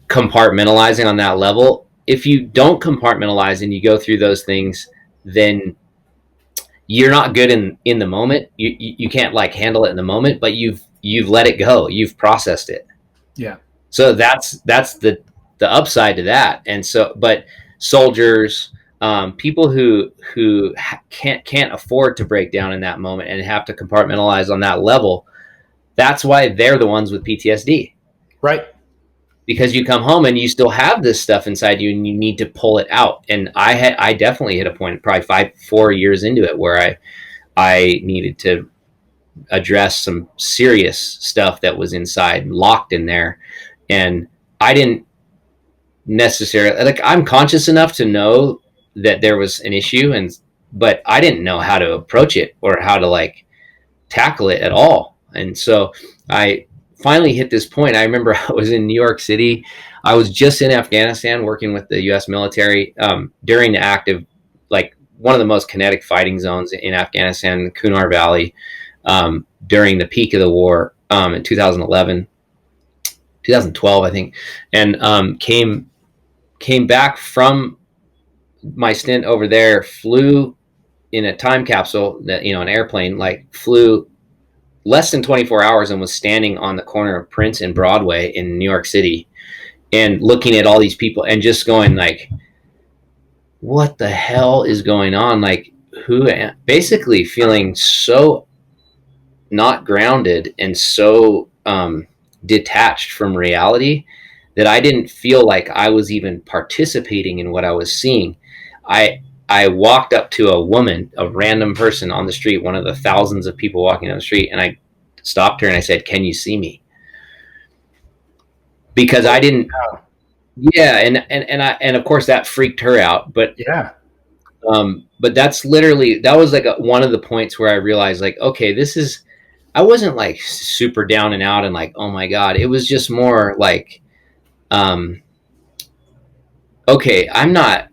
compartmentalizing on that level. If you don't compartmentalize and you go through those things, then you're not good in the moment. You can't like handle it in the moment, but you've let it go. You've processed it. Yeah. So that's the upside to that. And so, but soldiers, people who can't afford to break down in that moment and have to compartmentalize on that level, that's why they're the ones with PTSD. Right. Because you come home and you still have this stuff inside you, and you need to pull it out. And I definitely hit a point, probably 4 years into it, where I needed to address some serious stuff that was inside, locked in there. And I didn't necessarily, like, I'm conscious enough to know that there was an issue, but I didn't know how to approach it or how to like tackle it at all. And so I finally hit this point. I remember I was in New York City. I was just in Afghanistan working with the U.S. military during the active, like one of the most kinetic fighting zones in Afghanistan, Kunar Valley, during the peak of the war in 2011, 2012, I think, and came back from my stint over there, flew in a time capsule, that an airplane, like flew less than 24 hours, and was standing on the corner of Prince and Broadway in New York City, and looking at all these people and just going like, what the hell is going on? Like, basically feeling so not grounded and so detached from reality that I didn't feel like I was even participating in what I was seeing. I walked up to a woman, a random person on the street, one of the thousands of people walking down the street, and I stopped her and I said, "Can you see me?" Because I didn't. Yeah, and of course that freaked her out, but Yeah. but that was like one of the points where I realized, like, okay, I wasn't like super down and out and like, oh my God. It was just more like, okay, I'm not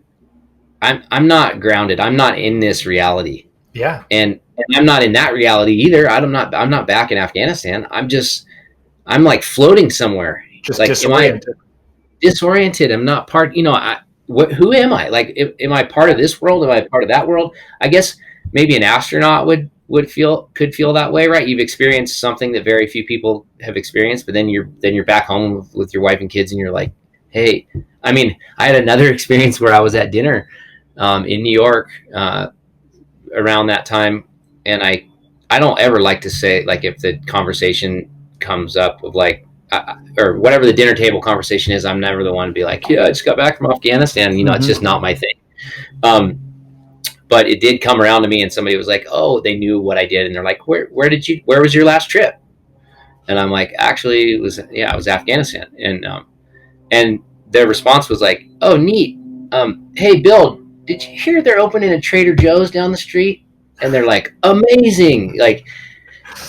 grounded. I'm not in this reality. Yeah. And I'm not in that reality either. I'm not back in Afghanistan. I'm like floating somewhere. Just like, disoriented. am I disoriented? I'm not part, who am I? Like, am I part of this world? Am I part of that world? I guess maybe an astronaut could feel that way, right? You've experienced something that very few people have experienced, but then you're back home with your wife and kids, and you're like, hey, I mean, I had another experience where I was at dinner in New York around that time, and I don't ever like to say, like, if the conversation comes up of like, or whatever the dinner table conversation is, I'm never the one to be like, yeah, I just got back from Afghanistan. It's just not my thing. But it did come around to me, and somebody was like, oh, they knew what I did, and they're like, where was your last trip? And I'm like, actually, it was Afghanistan. And their response was like, oh, neat. Hey, Bill, did you hear they're opening a Trader Joe's down the street? And they're like, amazing. Like,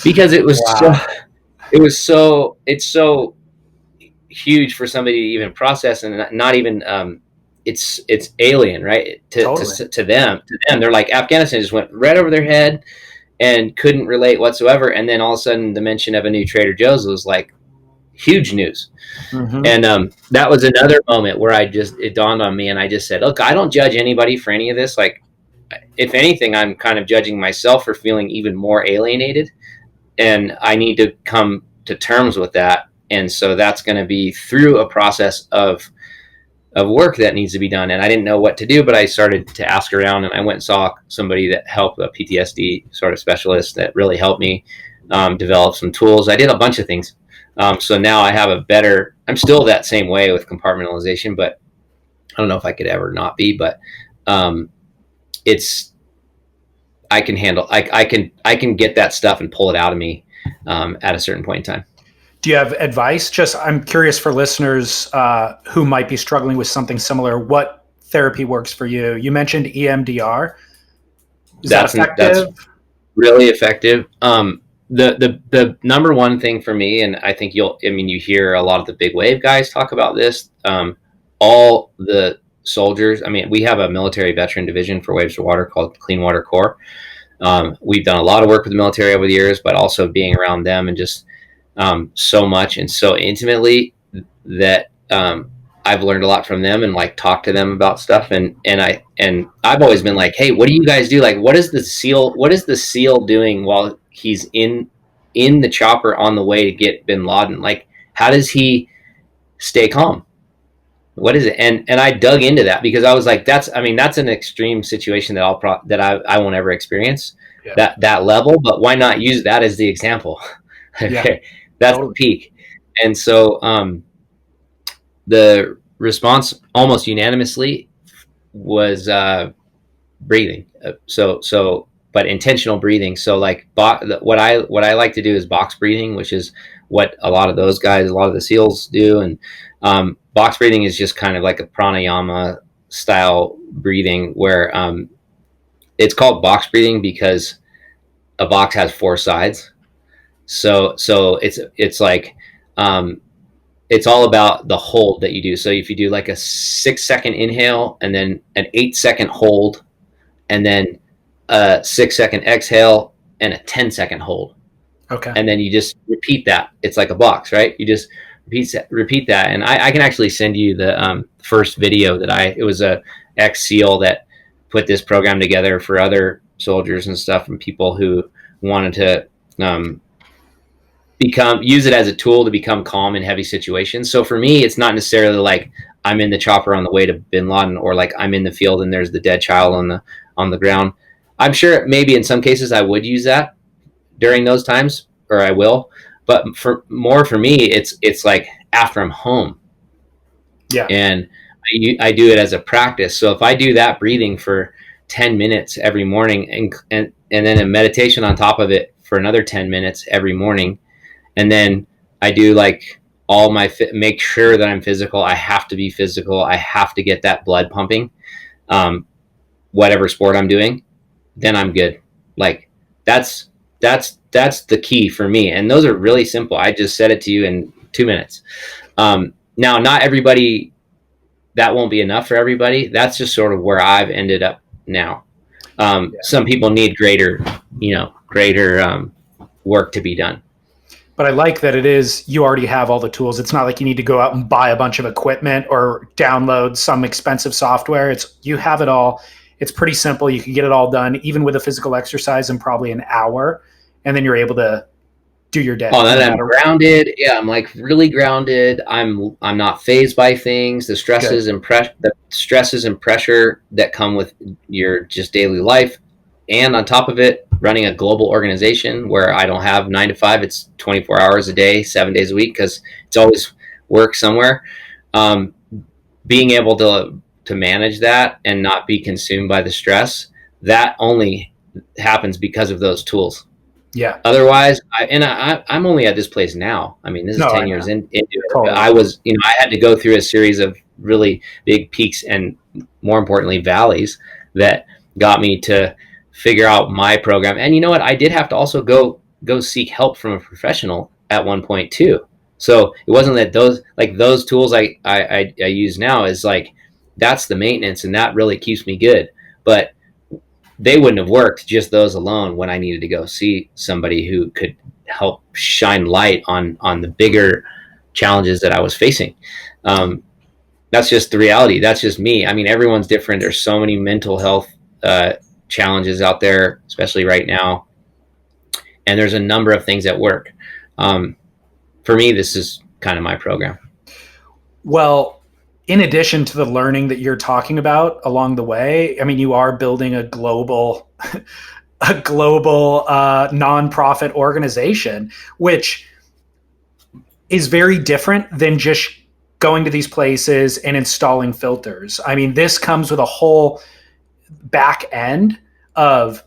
because Wow. it's so huge for somebody to even process, and not even it's alien, right, Totally. to them. They're like, Afghanistan just went right over their head and couldn't relate whatsoever, and then all of a sudden the mention of a new Trader Joe's was like huge news. Hmm. And that was another moment where it dawned on me, and I just said, look, I don't judge anybody for any of this. Like, if anything, I'm kind of judging myself for feeling even more alienated, and I need to come to terms with that. And so that's going to be through a process of work that needs to be done. And I didn't know what to do, but I started to ask around, and I went and saw somebody that helped, a PTSD sort of specialist that really helped me develop some tools. I did a bunch of things. So now I have I'm still that same way with compartmentalization, but I don't know if I could ever not be, but um, it's, I can get that stuff and pull it out of me at a certain point in time. Do you have advice? Just, I'm curious for listeners who might be struggling with something similar. What therapy works for you? You mentioned EMDR. Is that That's effective? really effective. The number one thing for me, and I think you hear a lot of the big wave guys talk about this. All the soldiers, I mean, we have a military veteran division for Waves to Water called Clean Water Corps. We've done a lot of work with the military over the years, but also being around them and just so much and so intimately that I've learned a lot from them, and like talk to them about stuff. And I've always been like, hey, what do you guys do? Like, what is the SEAL doing while he's in the chopper on the way to get Bin Laden? Like, how does he stay calm? What is it? And I dug into that because I was like, that's an extreme situation that I won't ever experience Yeah. that level. But why not use that as the example? Yeah. Okay, that's the Totally. peak. And so the response almost unanimously was breathing. But intentional breathing. So like what I like to do is box breathing, which is what a lot of the SEALs do. And box breathing is just kind of like a pranayama style breathing, where it's called box breathing because a box has four sides. So it's like it's all about the hold that you do. So if you do like a 6-second inhale and then an 8-second hold, and then a 6-second exhale and a 10-second hold, Okay. and then you just repeat that. It's like a box, right? You just repeat that. And I can actually send you the first video it was a ex SEAL that put this program together for other soldiers and stuff, and people who wanted to use it as a tool to become calm in heavy situations. So for me, it's not necessarily like I'm in the chopper on the way to Bin Laden, or like I'm in the field and there's the dead child on the ground. I'm sure maybe in some cases I would use that during those times, or I will. But for me, it's like after I'm home, Yeah. and I do it as a practice. So if I do that breathing for 10 minutes every morning, and then a meditation on top of it for another 10 minutes every morning, and then I do like make sure that I'm physical. I have to be physical. I have to get that blood pumping, whatever sport I'm doing, then I'm good. Like that's the key for me. And those are really simple. I just said it to you in 2 minutes. Now, not everybody, that won't be enough for everybody. That's just sort of where I've ended up now. Some people need greater work to be done. But I like that you already have all the tools. It's not like you need to go out and buy a bunch of equipment or download some expensive software. You have it all. It's pretty simple. You can get it all done, even with a physical exercise, in probably an hour, and then you're able to do your day. Oh, then I'm grounded. Yeah, I'm like really grounded. I'm not fazed by things. The stresses and pressure that come with your just daily life, and on top of it, running a global organization where I don't have 9 to 5. It's 24 hours a day, 7 days a week, because it's always work somewhere. Being able to manage that and not be consumed by the stress, that only happens because of those tools. Yeah. Otherwise, I'm only at this place now. I mean, this is 10 years into it. Totally. I had to go through a series of really big peaks and, more importantly, valleys that got me to figure out my program. And you know what? I did have to also go go seek help from a professional at one point too. So it wasn't that those tools I use now is like, that's the maintenance, and that really keeps me good. But they wouldn't have worked, just those alone, when I needed to go see somebody who could help shine light on the bigger challenges that I was facing. That's just the reality. That's just me. I mean, everyone's different. There's so many mental health challenges out there, especially right now. And there's a number of things at work. For me, this is kind of my program. Well, in addition to the learning that you're talking about along the way, I mean, you are building a global nonprofit organization, which is very different than just going to these places and installing filters. I mean, this comes with a whole back end of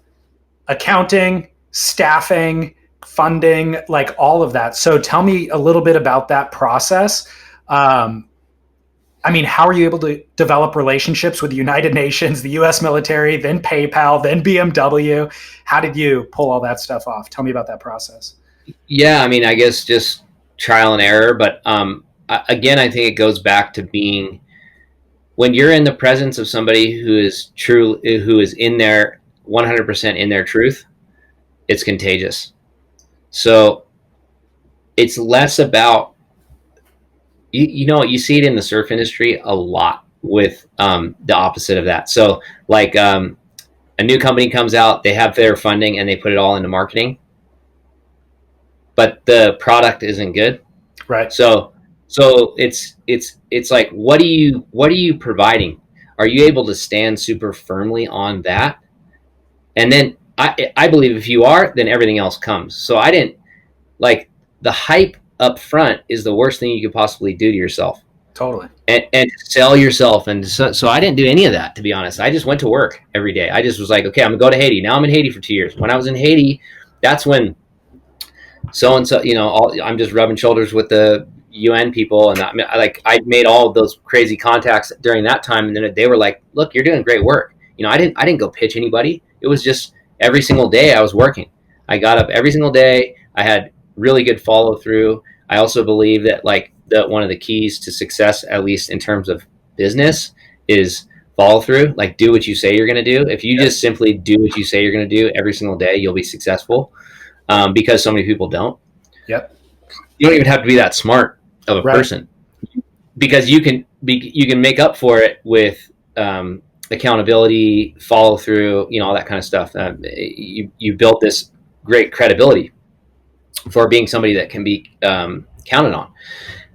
accounting, staffing, funding, like all of that. So tell me a little bit about that process. I mean, how are you able to develop relationships with the United Nations, the US military, then PayPal, then BMW? How did you pull all that stuff off? Tell me about that process. Yeah, I mean, I guess just trial and error. But again, I think it goes back to being, when you're in the presence of somebody who is true, who is in their 100% in their truth, it's contagious. So it's less about, you know, you see it in the surf industry a lot with the opposite of that. So like a new company comes out, they have their funding and they put it all into marketing, but the product isn't good. Right. So it's like, what are you providing? Are you able to stand super firmly on that? And then I believe if you are, then everything else comes. So I didn't, like, the hype up front is the worst thing you could possibly do to yourself. Totally. And sell yourself. And so I didn't do any of that, to be honest. I just went to work every day. I just was like, okay, I'm gonna go to Haiti. Now I'm in Haiti for 2 years. When I was in Haiti, that's when so-and-so, you know, I'm just rubbing shoulders with the UN people. And I made all of those crazy contacts during that time. And then they were like, look, you're doing great work. You know, I didn't go pitch anybody. It was just every single day I was working. I got up every single day. I had really good follow through. I also believe that, like, one of the keys to success, at least in terms of business, is follow through. Like, do what you say you're going to do. If you just simply do what you say you're going to do every single day, you'll be successful. Because so many people don't. Yep. You don't even have to be that smart of a person, because you can make up for it with accountability, follow through, you know, all that kind of stuff. You built this great credibility for being somebody that can be counted on.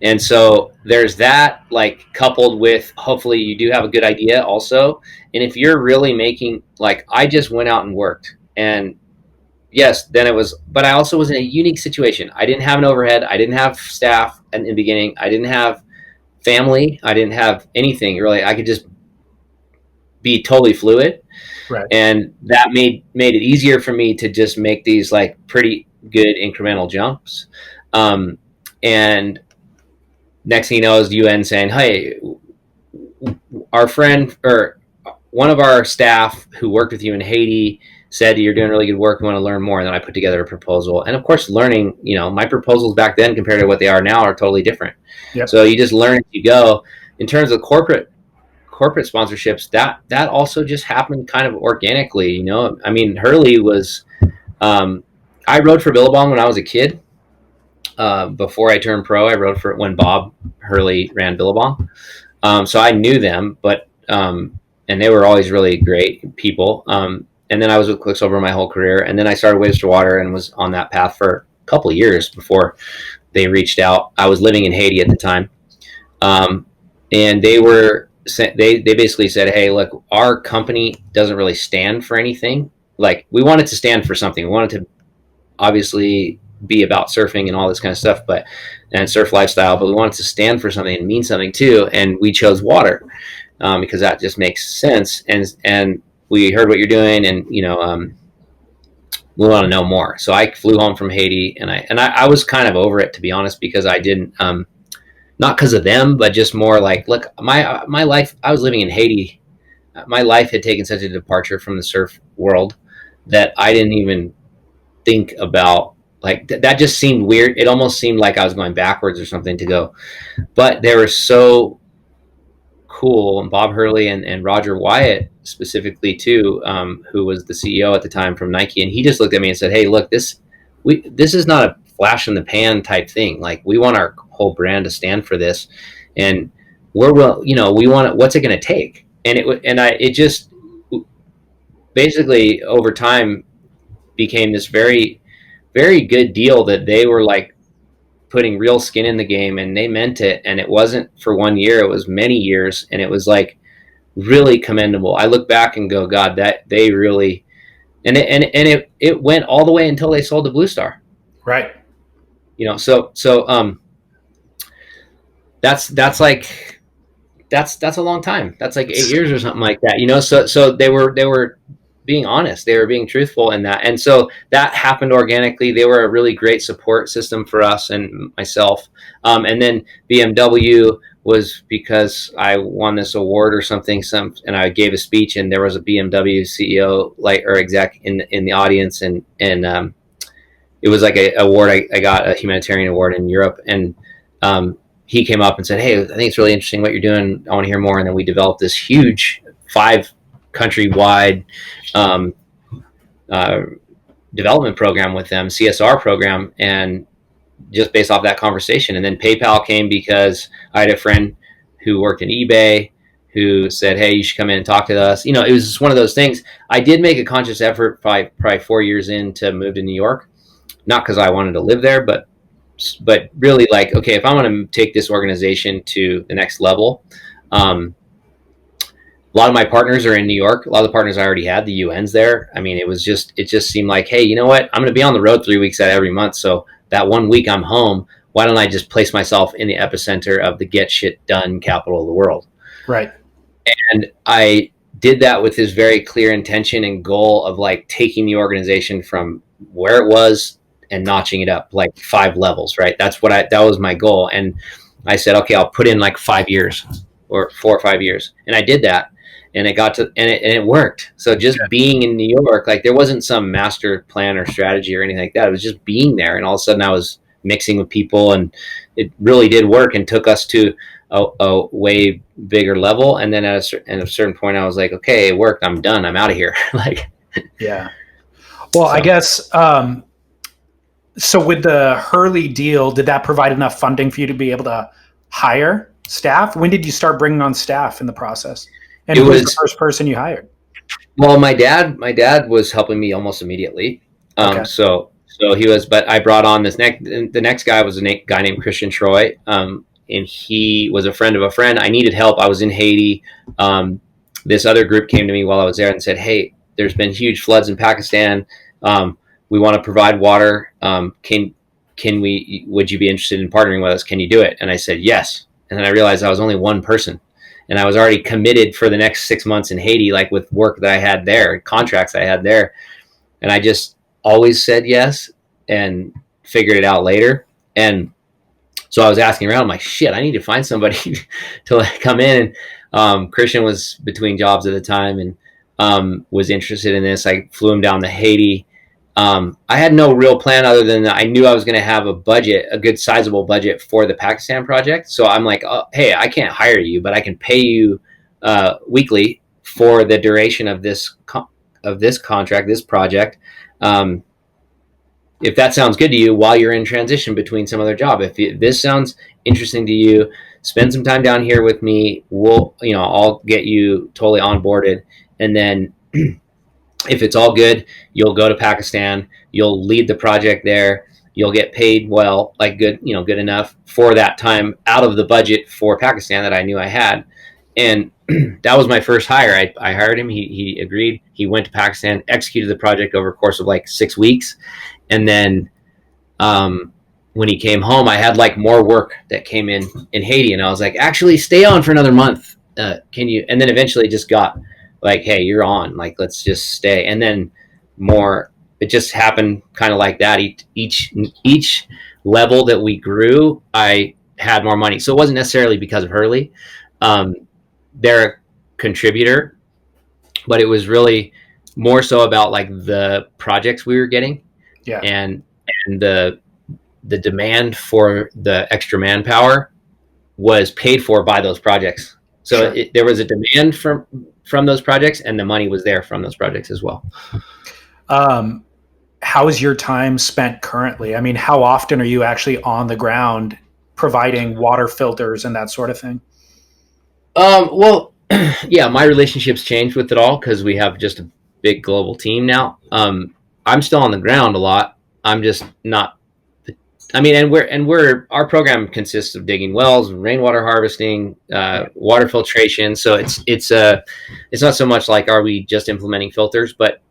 And so there's that, like, coupled with, hopefully you do have a good idea also. And if you're really making, like, I just went out and worked, and yes, then it was, but I also was in a unique situation. I didn't have an overhead. I didn't have staff in the beginning. I didn't have family. I didn't have anything really. I could just be totally fluid. Right. And that made it easier for me to just make these, like, pretty good incremental jumps. And next thing you know is the UN saying, hey, our friend, or one of our staff who worked with you in Haiti, said you're doing really good work. We want to learn more. And then I put together a proposal. And of course, learning, you know, my proposals back then compared to what they are now are totally different. Yep. So you just learn as you go. In terms of corporate sponsorships, that also just happened kind of organically. You know, I mean, Hurley was, I rode for Billabong when I was a kid. Before I turned pro, I rode for when Bob Hurley ran Billabong. So I knew them, but, and they were always really great people. And then I was with Quicksilver my whole career. And then I started Waves to Water and was on that path for a couple of years before they reached out. I was living in Haiti at the time. And they basically said, hey, look, our company doesn't really stand for anything. Like, we wanted to stand for something. We wanted to obviously be about surfing and all this kind of stuff, and surf lifestyle, but we wanted to stand for something and mean something too. And we chose water because that just makes sense. And we heard what you're doing, and, you know, we want to know more. So I flew home from Haiti, and I was kind of over it, to be honest, because I didn't, not because of them, but just more like, look, my life, I was living in Haiti. My life had taken such a departure from the surf world that I didn't even think about, Like that just seemed weird. It almost seemed like I was going backwards or something to go, but they were so cool. And Bob Hurley and Roger Wyatt specifically too, who was the CEO at the time from Nike, and he just looked at me and said, "Hey, look, this is not a flash in the pan type thing. Like we want our whole brand to stand for this, and we want it. What's it going to take?" And it just basically over time became this very, very good deal that they were like putting real skin in the game, and they meant it. And it wasn't for 1 year; it was many years, and it was like really commendable. I look back and go, God, that they really, it went all the way until they sold the Blue Star. Right. So that's like that's a long time. That's like 8 years or something like that. So they were being honest. They were being truthful in that, and so that happened organically. They were a really great support system for us and myself. And then BMW was because I won this award or something. And I gave a speech, and there was a BMW CEO or exec in the audience, and it was like a award. I got a humanitarian award in Europe, and he came up and said, "Hey, I think it's really interesting what you're doing. I want to hear more." And then we developed this huge 5-country-wide development program with them, CSR program, and just based off that conversation. And then PayPal came because I had a friend who worked in eBay who said, "Hey, you should come in and talk to us." It was just one of those things. I did make a conscious effort probably 4 years in to move to New York, not because I wanted to live there, but really like, okay, if I want to take this organization to the next level, a lot of my partners are in New York. A lot of the partners I already had, the UN's there. I mean, it just seemed like, hey, you know what? I'm going to be on the road 3 weeks out of every month. So that 1 week I'm home. Why don't I just place myself in the epicenter of the get shit done capital of the world? Right. And I did that with this very clear intention and goal of like taking the organization from where it was and notching it up like 5 levels, right? That was my goal. And I said, okay, I'll put in like 5 years or 4 or 5 years. And I did that. And it worked. So just being in New York, like there wasn't some master plan or strategy or anything like that. It was just being there. And all of a sudden I was mixing with people, and it really did work and took us to a way bigger level. And then at a certain point I was like, okay, it worked. I'm done. I'm out of here. Like, yeah. Well, I guess, so with the Hurley deal, did that provide enough funding for you to be able to hire staff? When did you start bringing on staff in the process? And who was the first person you hired? Well, my dad was helping me almost immediately. Okay. So he was, but I brought on the next guy was a guy named Christian Troy. And he was a friend of a friend. I needed help. I was in Haiti. This other group came to me while I was there and said, "Hey, there's been huge floods in Pakistan. We want to provide water. Would you be interested in partnering with us? Can you do it?" And I said, yes. And then I realized I was only one person. And I was already committed for the next 6 months in Haiti, like with work that I had there, contracts I had there. And I just always said yes and figured it out later. And so I was asking around, I'm like, shit, I need to find somebody to like come in. And Christian was between jobs at the time and was interested in this. I flew him down to Haiti. I had no real plan other than I knew I was going to have a good sizable budget for the Pakistan project. So I'm like, oh, hey, I can't hire you, but I can pay you weekly for the duration of this contract, this project. If that sounds good to you while you're in transition between some other job, if this sounds interesting to you, spend some time down here with me. I'll get you totally onboarded. And then if it's all good, you'll go to Pakistan, you'll lead the project there, you'll get paid well, like good enough for that time out of the budget for Pakistan that I knew I had. And that was my first hire. I hired him. He agreed. He went to Pakistan, executed the project over a course of like 6 weeks. And then when he came home, I had like more work that came in Haiti. And I was like, actually stay on for another month. Can you? And then eventually just got like, hey, you're on, like, let's just stay. And then it just happened kind of like that. Each level that we grew, I had more money. So it wasn't necessarily because of Hurley. They're a contributor, but it was really more so about like the projects we were getting. Yeah. And and the demand for the extra manpower was paid for by those projects. So Sure. there was a demand from those projects, and the money was there from those projects as well. How is your time spent currently? I mean, how often are you actually on the ground providing water filters and that sort of thing? Well, yeah, my relationships changed with it all because we have just a big global team now. I'm still on the ground a lot. I'm just not. I mean, and our program consists of digging wells, rainwater harvesting, water filtration. So it's not so much like are we just implementing filters, but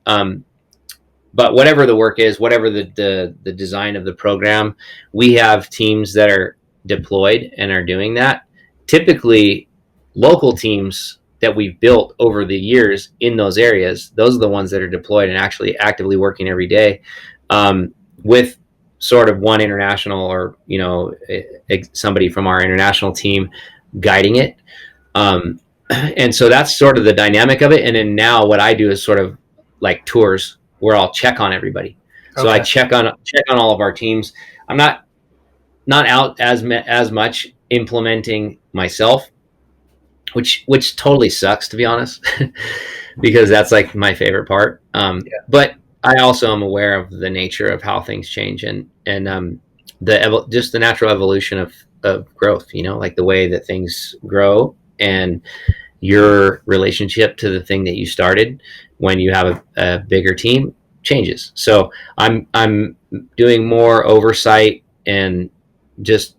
whatever the work is, whatever the design of the program, we have teams that are deployed and are doing that. Typically, local teams that we've built over the years in those areas, those are the ones that are deployed and actually actively working every day, with sort of one international or somebody from our international team guiding it. And so that's sort of the dynamic of it. And then now what I do is sort of like tours where I'll check on everybody. So I check on all of our teams. I'm not out as much implementing myself, which totally sucks, to be honest, because that's like my favorite part. But I also am aware of the nature of how things change and just the natural evolution of growth. Like the way that things grow and your relationship to the thing that you started when you have a bigger team changes. So I'm doing more oversight and just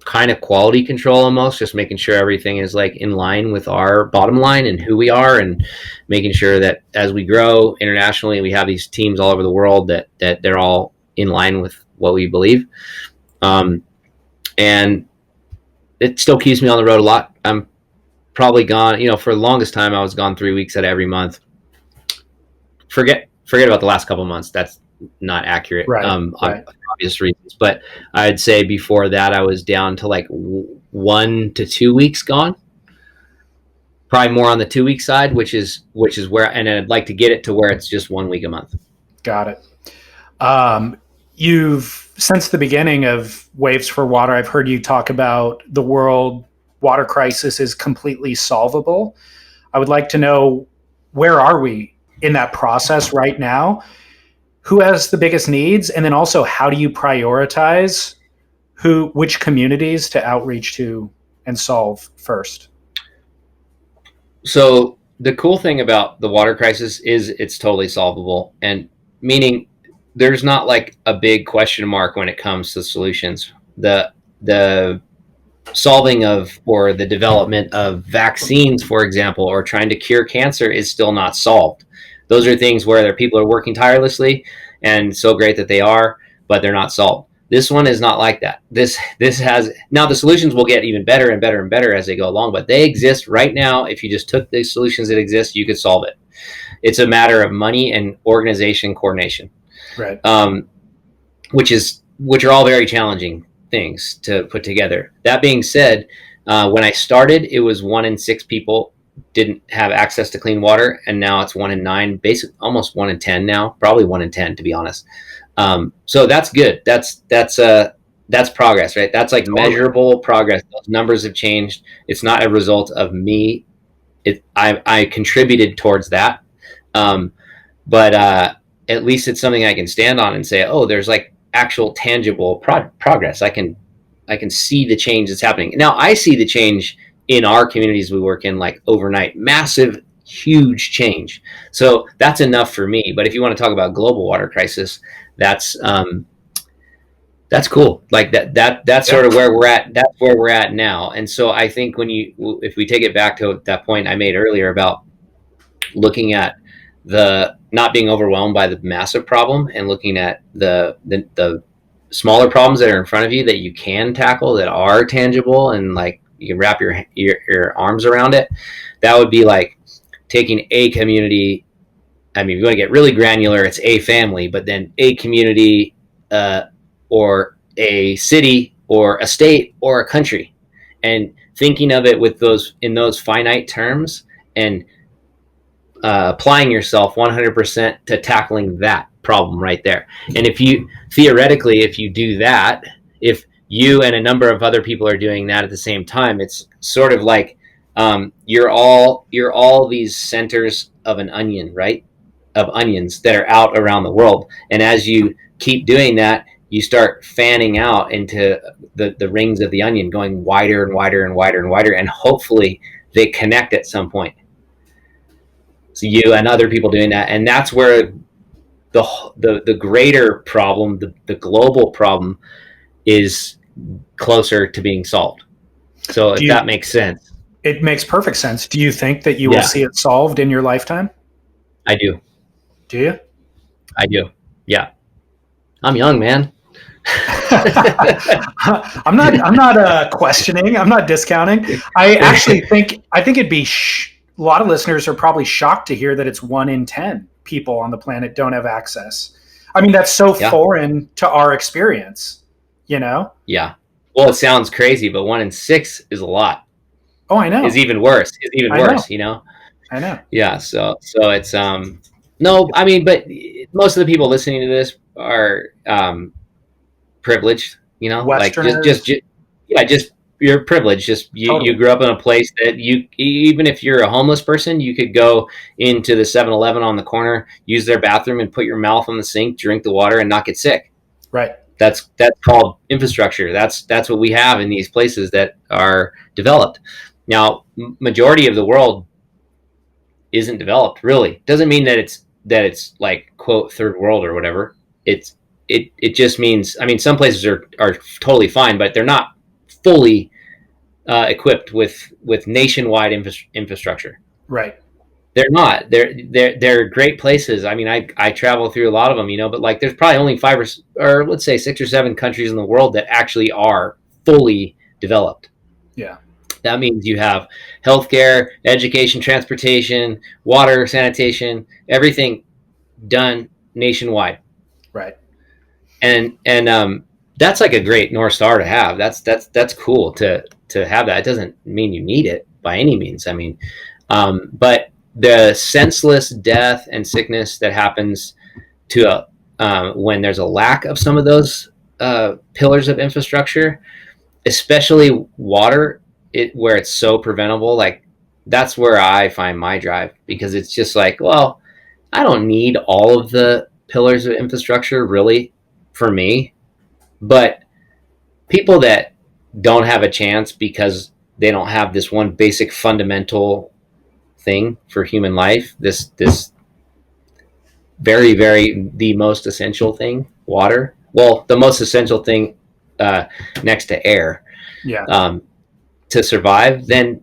kind of quality control, almost just making sure everything is like in line with our bottom line and who we are, and making sure that as we grow internationally, we have these teams all over the world that they're all in line with what we believe. And it still keeps me on the road a lot. I'm probably gone, for the longest time I was gone 3 weeks out of every month. Forget about the last couple of months. That's not accurate. Right. Obvious reasons. But I'd say before that, I was down to like 1 to 2 weeks gone. Probably more on the 2 week side, which is where, and I'd like to get it to where it's just 1 week a month. Got it. You've, since the beginning of Waves for Water, I've heard you talk about the world water crisis is completely solvable. I would like to know, where are we in that process right now? Who has the biggest needs? And then also, how do you prioritize which communities to outreach to and solve first? So the cool thing about the water crisis is it's totally solvable, and meaning there's not like a big question mark when it comes to solutions. The solving of, or the development of vaccines, for example, or trying to cure cancer is still not solved. Those are things where people are working tirelessly, and so great that they are, but they're not solved. This one is not like that. This has, now the solutions will get even better and better and better as they go along, but they exist right now. If you just took the solutions that exist, you could solve it. It's a matter of money and organization coordination, right? Which are all very challenging things to put together. That being said, when I started, it was 1 in 6 people didn't have access to clean water, and now it's 1 in 9, basically almost 1 in 10 now, probably 1 in 10 to be honest. So that's good. That's progress, right? That's like measurable progress. Those numbers have changed. It's not a result of me. I contributed towards that, but at least it's something I can stand on and say, oh, there's like actual tangible progress. I can see the change that's happening. Now I see the change in our communities we work in, like overnight, massive, huge change. So that's enough for me. But if you want to talk about global water crisis, that's cool. Like that's sort of where we're at. That's where we're at now. And so I think if we take it back to that point I made earlier about looking at the not being overwhelmed by the massive problem and looking at the smaller problems that are in front of you that you can tackle, that are tangible, and like you can wrap your arms around it, that would be like taking a community. I mean, if you want to get really granular, it's a family, but then a community, or a city, or a state, or a country, and thinking of it in those finite terms, and applying yourself 100% to tackling that problem right there. And if you theoretically, if you do that, if you and a number of other people are doing that at the same time, it's sort of like you're all these centers of an onion, right? Of onions that are out around the world. And as you keep doing that, you start fanning out into the rings of the onion, going wider and wider and wider and wider, and hopefully they connect at some point. So you and other people doing that, and that's where the greater problem, the global problem, is closer to being solved. So if that makes sense. It makes perfect sense. Do you think that you will see it solved in your lifetime? I do. Do you? I do. Yeah. I'm young, man. I'm not questioning. I'm not discounting. I actually think it'd be a lot of listeners are probably shocked to hear that it's 1 in 10 people on the planet don't have access. I mean, that's so foreign to our experience, you know? Yeah. Well, it sounds crazy, but 1 in 6 is a lot. Oh, I know. Is even worse. You know? I know. Yeah. So it's, no, I mean, but most of the people listening to this are, privileged, you know, Westerners. like just you're privileged. Just you grew up in a place that you, even if you're a homeless person, you could go into the 7-Eleven on the corner, use their bathroom, and put your mouth on the sink, drink the water, and not get sick. Right. That's called infrastructure. That's what we have in these places that are developed. Now, majority of the world isn't developed. Really, doesn't mean that it's like, quote, third world or whatever. It just means, I mean, some places are totally fine, but they're not fully equipped with nationwide infrastructure. Right. They're not. They're great places. I mean, I travel through a lot of them, you know, but like there's probably only 5 or let's say 6 or 7 countries in the world that actually are fully developed. Yeah. That means you have healthcare, education, transportation, water, sanitation, everything done nationwide. Right. And that's like a great North Star to have. That's cool to have that. It doesn't mean you need it by any means. I mean, but the senseless death and sickness that happens to when there's a lack of some of those pillars of infrastructure, especially water, where it's so preventable, like that's where I find my drive, because it's just like, well, I don't need all of the pillars of infrastructure really for me, but people that don't have a chance because they don't have this one basic fundamental thing for human life, this very, very the most essential thing, water, well, the most essential thing next to air, to survive, then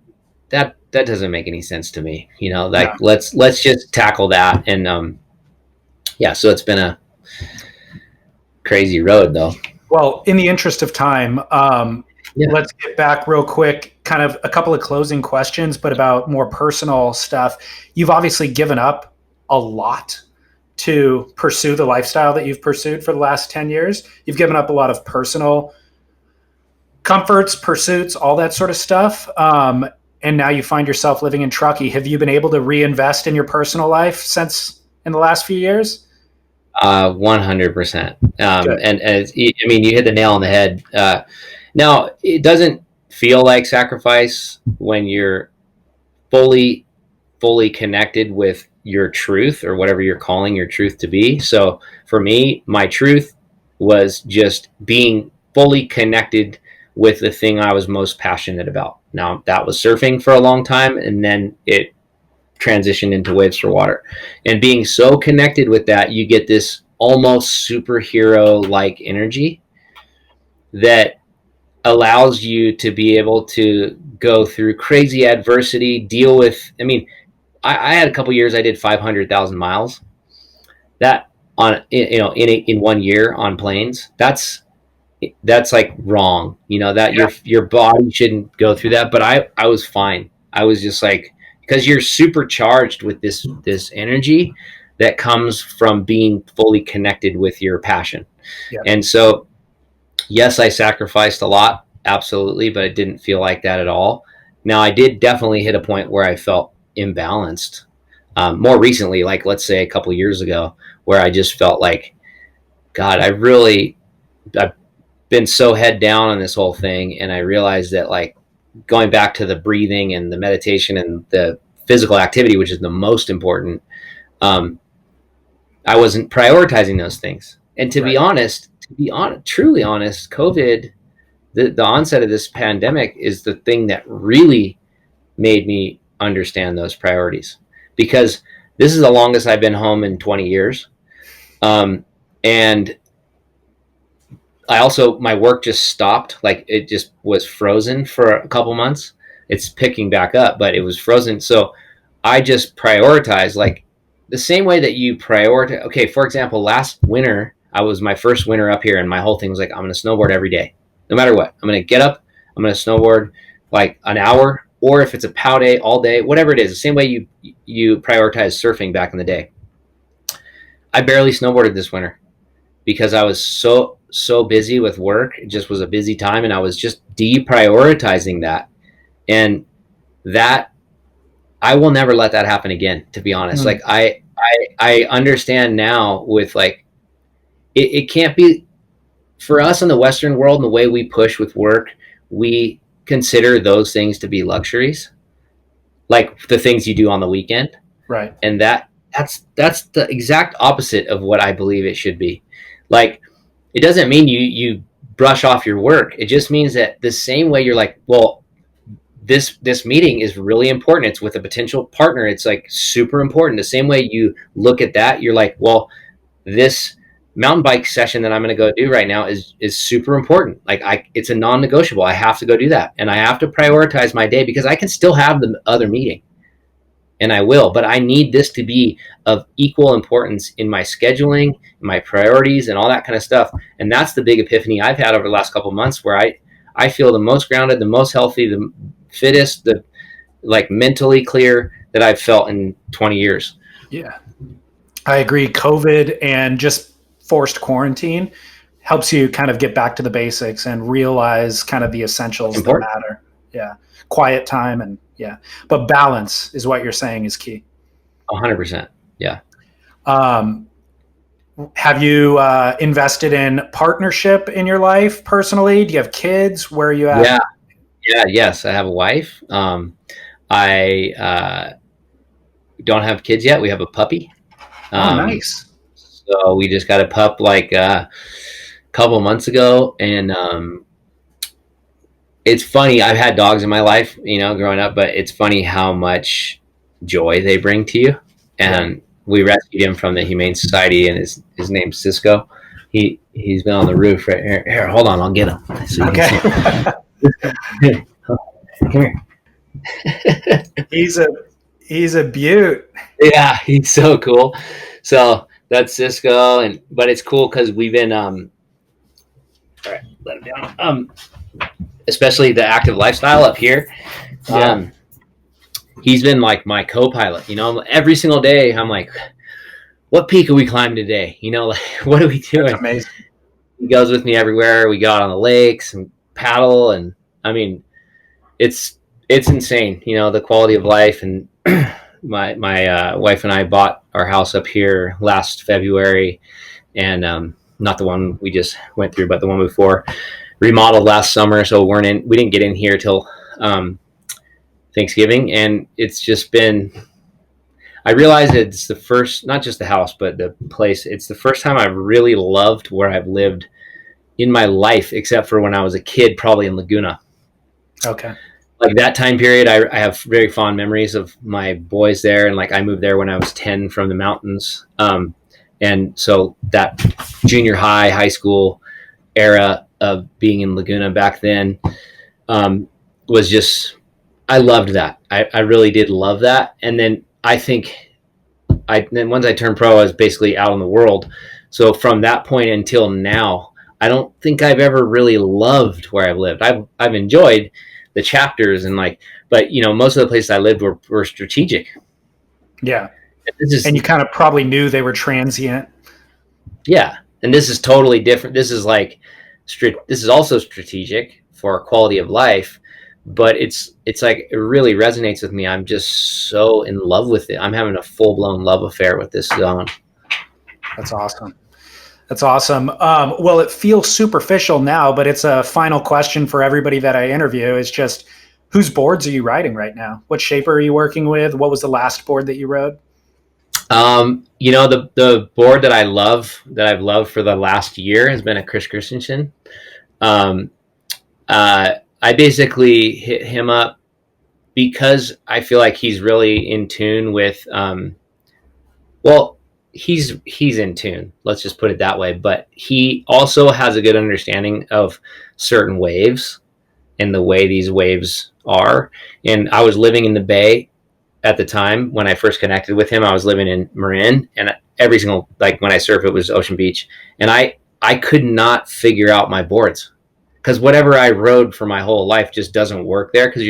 that doesn't make any sense to me, you know, like let's just tackle that. And so it's been a crazy road though. Well, in the interest of time, let's get back real quick, kind of a couple of closing questions, but about more personal stuff. You've obviously given up a lot to pursue the lifestyle that you've pursued for the last 10 years. You've given up a lot of personal comforts, pursuits, all that sort of stuff. And now you find yourself living in Truckee. Have you been able to reinvest in your personal life since in the last few years? 100%. And I mean, you hit the nail on the head. Now, it doesn't feel like sacrifice when you're fully connected with your truth, or whatever you're calling your truth to be. So for me, my truth was just being fully connected with the thing I was most passionate about. Now, that was surfing for a long time, and then it transitioned into waves for water. And being so connected with that, you get this almost superhero-like energy that allows you to be able to go through crazy adversity, deal with, I mean, I had a couple years I did 500,000 miles. That on, you know, in 1 year on planes, that's like wrong, you know, that your body shouldn't go through that. But I was fine. I was just like, because you're supercharged with this energy that comes from being fully connected with your passion. Yeah. And so, yes, I sacrificed a lot, absolutely, but it didn't feel like that at all. Now, I did definitely hit a point where I felt imbalanced. More recently, like let's say a couple years ago, where I just felt like, God, I've been so head down on this whole thing, and I realized that like going back to the breathing and the meditation and the physical activity, which is the most important, um, I wasn't prioritizing those things. And truly honest, COVID, the onset of this pandemic is the thing that really made me understand those priorities, because this is the longest I've been home in 20 years. And I also, my work just stopped. Like it just was frozen for a couple months. It's picking back up, but it was frozen. So I just prioritized, like the same way that you prioritize. Okay. For example, last winter, I was my first winter up here, and my whole thing was like, I'm going to snowboard every day, no matter what. I'm going to get up, I'm going to snowboard like an hour, or if it's a POW day, all day, whatever it is, the same way you prioritize surfing back in the day. I barely snowboarded this winter because I was so busy with work. It just was a busy time, and I was just deprioritizing that. And that, I will never let that happen again, to be honest. Like I understand now with like it can't be for us in the Western world, and the way we push with work, we consider those things to be luxuries, like the things you do on the weekend. Right. And that's the exact opposite of what I believe it should be. Like, it doesn't mean you brush off your work. It just means that the same way you're like, well, this meeting is really important. It's with a potential partner. It's like super important. The same way you look at that, you're like, well, this mountain bike session that I'm going to go do right now is super important. Like it's a non-negotiable. I have to go do that. And I have to prioritize my day, because I can still have the other meeting, and I will, but I need this to be of equal importance in my scheduling, my priorities, and all that kind of stuff. And that's the big epiphany I've had over the last couple of months, where I feel the most grounded, the most healthy, the fittest, the like mentally clear that I've felt in 20 years. Yeah, I agree. COVID and just forced quarantine helps you kind of get back to the basics and realize kind of the essentials that matter. Yeah. Quiet time, and yeah, but balance is what you're saying is key. 100%. Yeah. Have you invested in partnership in your life personally? Do you have kids? Where are you at? Yeah. Yes. I have a wife. I don't have kids yet. We have a puppy. Nice. So we just got a pup like a couple months ago, and it's funny. I've had dogs in my life, growing up, but it's funny how much joy they bring to you. And we rescued him from the Humane Society, and his name's Cisco. He's been on the roof right here. Here, hold on, I'll get him. So okay. Come here. He's a beaut. Yeah, he's so cool. So that's Cisco, but it's cool because we've been all right, let him down. Especially the active lifestyle up here. He's been like my co-pilot, every single day. I'm like, what peak are we climbing today? Like, what are we doing? That's amazing. He goes with me everywhere. We go out on the lakes and paddle. And I mean, it's insane, the quality of life. And my wife and I bought our house up here last February, and not the one we just went through, but the one before, remodeled last summer. So we didn't get in here till Thanksgiving. And it's just been, I realized it's the first, not just the house, but the place. It's the first time I've really loved where I've lived in my life, except for when I was a kid, probably in Laguna. Okay. Like that time period, I have very fond memories of my boys there. And like, I moved there when I was 10 from the mountains. And so that junior high school era of being in Laguna back then was just, I loved that. I really did love that. And then I think then once I turned pro, I was basically out in the world. So from that point until now, I don't think I've ever really loved where I've lived. I've enjoyed the chapters and but most of the places I lived were strategic. Yeah. And you kind of probably knew they were transient. Yeah. And this is totally different. This is also strategic for quality of life, but it's like it really resonates with me. I'm just so in love with it. I'm having a full blown love affair with this zone. That's awesome. That's awesome. Well, it feels superficial now, but it's a final question for everybody that I interview. Is just whose boards are you riding right now? What shaper are you working with? What was the last board that you rode? The board that I've loved for the last year has been a Chris Christensen. Um, I basically hit him up because I feel like he's really in tune with. Well, he's in tune. Let's just put it that way. But he also has a good understanding of certain waves and the way these waves are. And I was living in the Bay at the time when I first connected with him. I was living in Marin, and every single, like, when I surf, it was Ocean Beach, and I could not figure out my boards because whatever I rode for my whole life just doesn't work there because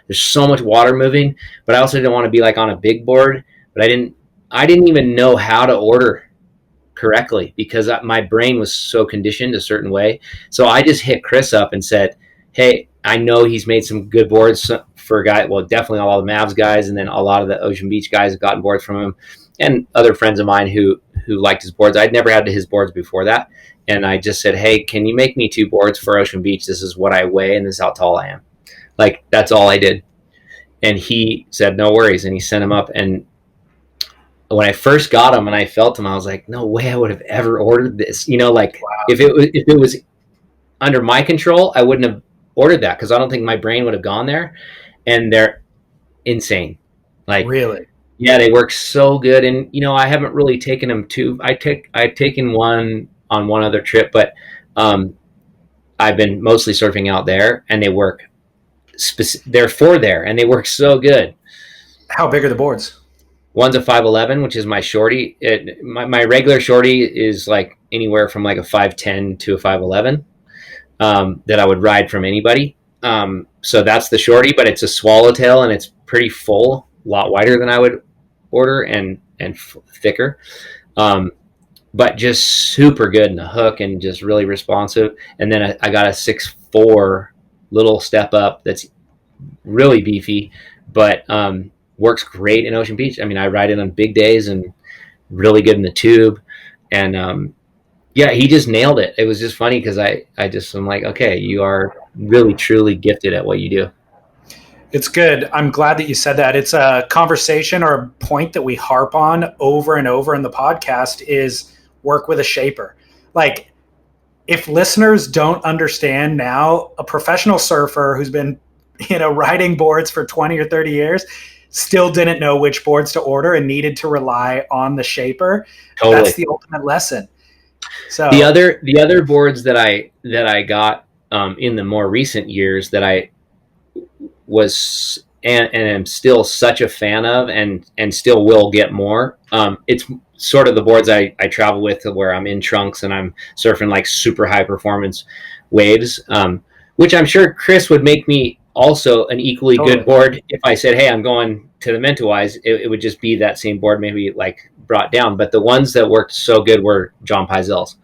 there's so much water moving. But I also didn't want to be like on a big board. But I didn't even know how to order correctly because my brain was so conditioned a certain way. So I just hit Chris up and said, "Hey, I know he's made some good boards for a guy. Well, definitely all the Mavs guys, and then a lot of the Ocean Beach guys have gotten boards from him, and other friends of mine who liked his boards. I'd never had his boards before that, and I just said, "Hey, can you make me 2 boards for Ocean Beach? This is what I weigh, and this is how tall I am." Like, that's all I did, and he said, "No worries," and he sent them up. And when I first got them and I felt them, I was like, "No way, I would have ever ordered this." Like, Wow. if it was under my control, I wouldn't have ordered that because I don't think my brain would have gone there. And they're insane. Like, Really? yeah, they work so good. And I haven't really taken them to. I've taken one on one other trip, but I've been mostly surfing out there, and they work. They're for there, and they work so good. How big are the boards? One's a 511, which is my shorty. My regular shorty is like anywhere from like a 510 to a 511 that I would ride from anybody. So that's the shorty, but it's a swallowtail and it's pretty full, a lot wider than I would order and thicker. But just super good in the hook and just really responsive. And then I got a 6'4" little step up that's really beefy, but works great in Ocean Beach. I mean, I ride it on big days and really good in the tube. And yeah, he just nailed it. It was just funny because I'm like, okay, you are really truly gifted at what you do. It's good. I'm glad that you said that. It's a conversation or a point that we harp on over and over in the podcast is work with a shaper. Like, if listeners don't understand now, a professional surfer who's been, riding boards for 20 or 30 years still didn't know which boards to order and needed to rely on the shaper. Totally. That's the ultimate lesson. So the other boards that I got in the more recent years that I was and am still such a fan of and still will get more. It's sort of the boards I travel with where I'm in trunks and I'm surfing like super high performance waves, which I'm sure Chris would make me also an equally good board if I said, "Hey, I'm going to the Mentawise." It would just be that same board, maybe like brought down. But the ones that worked so good were John Peisel's.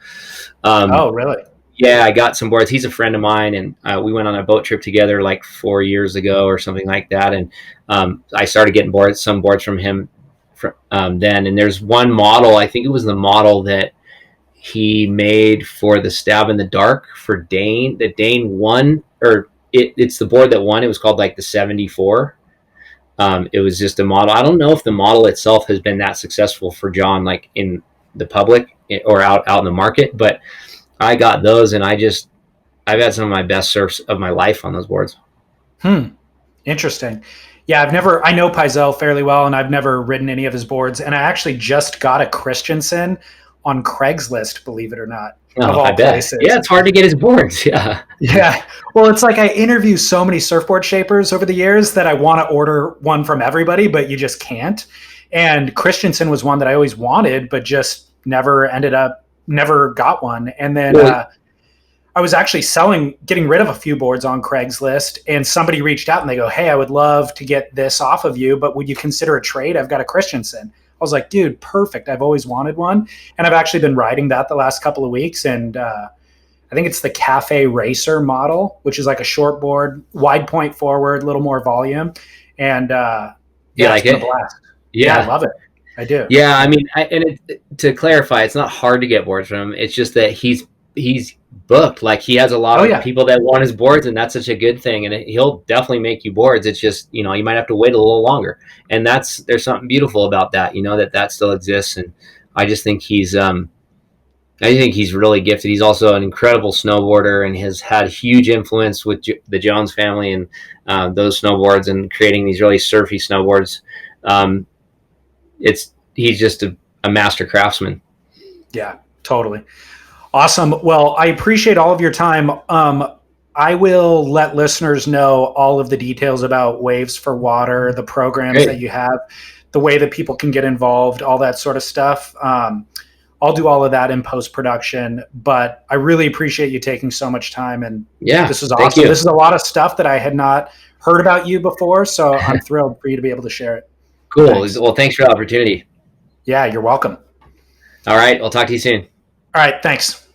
Oh, really? Yeah, I got some boards. He's a friend of mine, and we went on a boat trip together like 4 years ago or something like that. And I started getting some boards from him then. And there's one model, I think it was the model that he made for the Stab in the Dark for Dane. That Dane won, or it's the board that won. It was called like the 74. It was just a model. I don't know if the model itself has been that successful for John, like in the public or out in the market, but I got those, and I've had some of my best surfs of my life on those boards. Interesting. Yeah, I know Peisel fairly well, and I've never ridden any of his boards. And I actually just got a Christensen on Craigslist, believe it or not. Of all places. Yeah, it's hard to get his boards. Yeah. Yeah. Well, it's like I interview so many surfboard shapers over the years that I want to order one from everybody, but you just can't. And Christensen was one that I always wanted, but just never got one. And then I was actually getting rid of a few boards on Craigslist, and somebody reached out and they go, "Hey, I would love to get this off of you, but would you consider a trade? I've got a Christensen." I was like, "Dude, perfect. I've always wanted one." And I've actually been riding that the last couple of weeks, and I think it's the Cafe Racer model, which is like a short board, wide point forward, a little more volume. And Do you yeah, it's like been a it? blast. Yeah, I Yeah. love it. I do. Yeah, I mean, to clarify, it's not hard to get boards from him. It's just that he's booked. Like he has a lot Oh, of yeah. people that want his boards, and that's such a good thing. And he'll definitely make you boards. It's just you might have to wait a little longer, and there's something beautiful about that. That still exists, and I just think I think he's really gifted. He's also an incredible snowboarder and has had huge influence with the Jones family and those snowboards and creating these really surfy snowboards. Um, he's just a master craftsman. Yeah, totally. Awesome. Well, I appreciate all of your time. I will let listeners know all of the details about Waves for Water, the programs that Great. you have, the way that people can get involved, all that sort of stuff. I'll do all of that in post production, but I really appreciate you taking so much time. And Yeah. this is Thank awesome. you. This is a lot of stuff that I had not heard about you before. So I'm thrilled for you to be able to share it. Cool. Thanks. Well, thanks for the opportunity. Yeah, you're welcome. All right. I'll talk to you soon. All right. Thanks.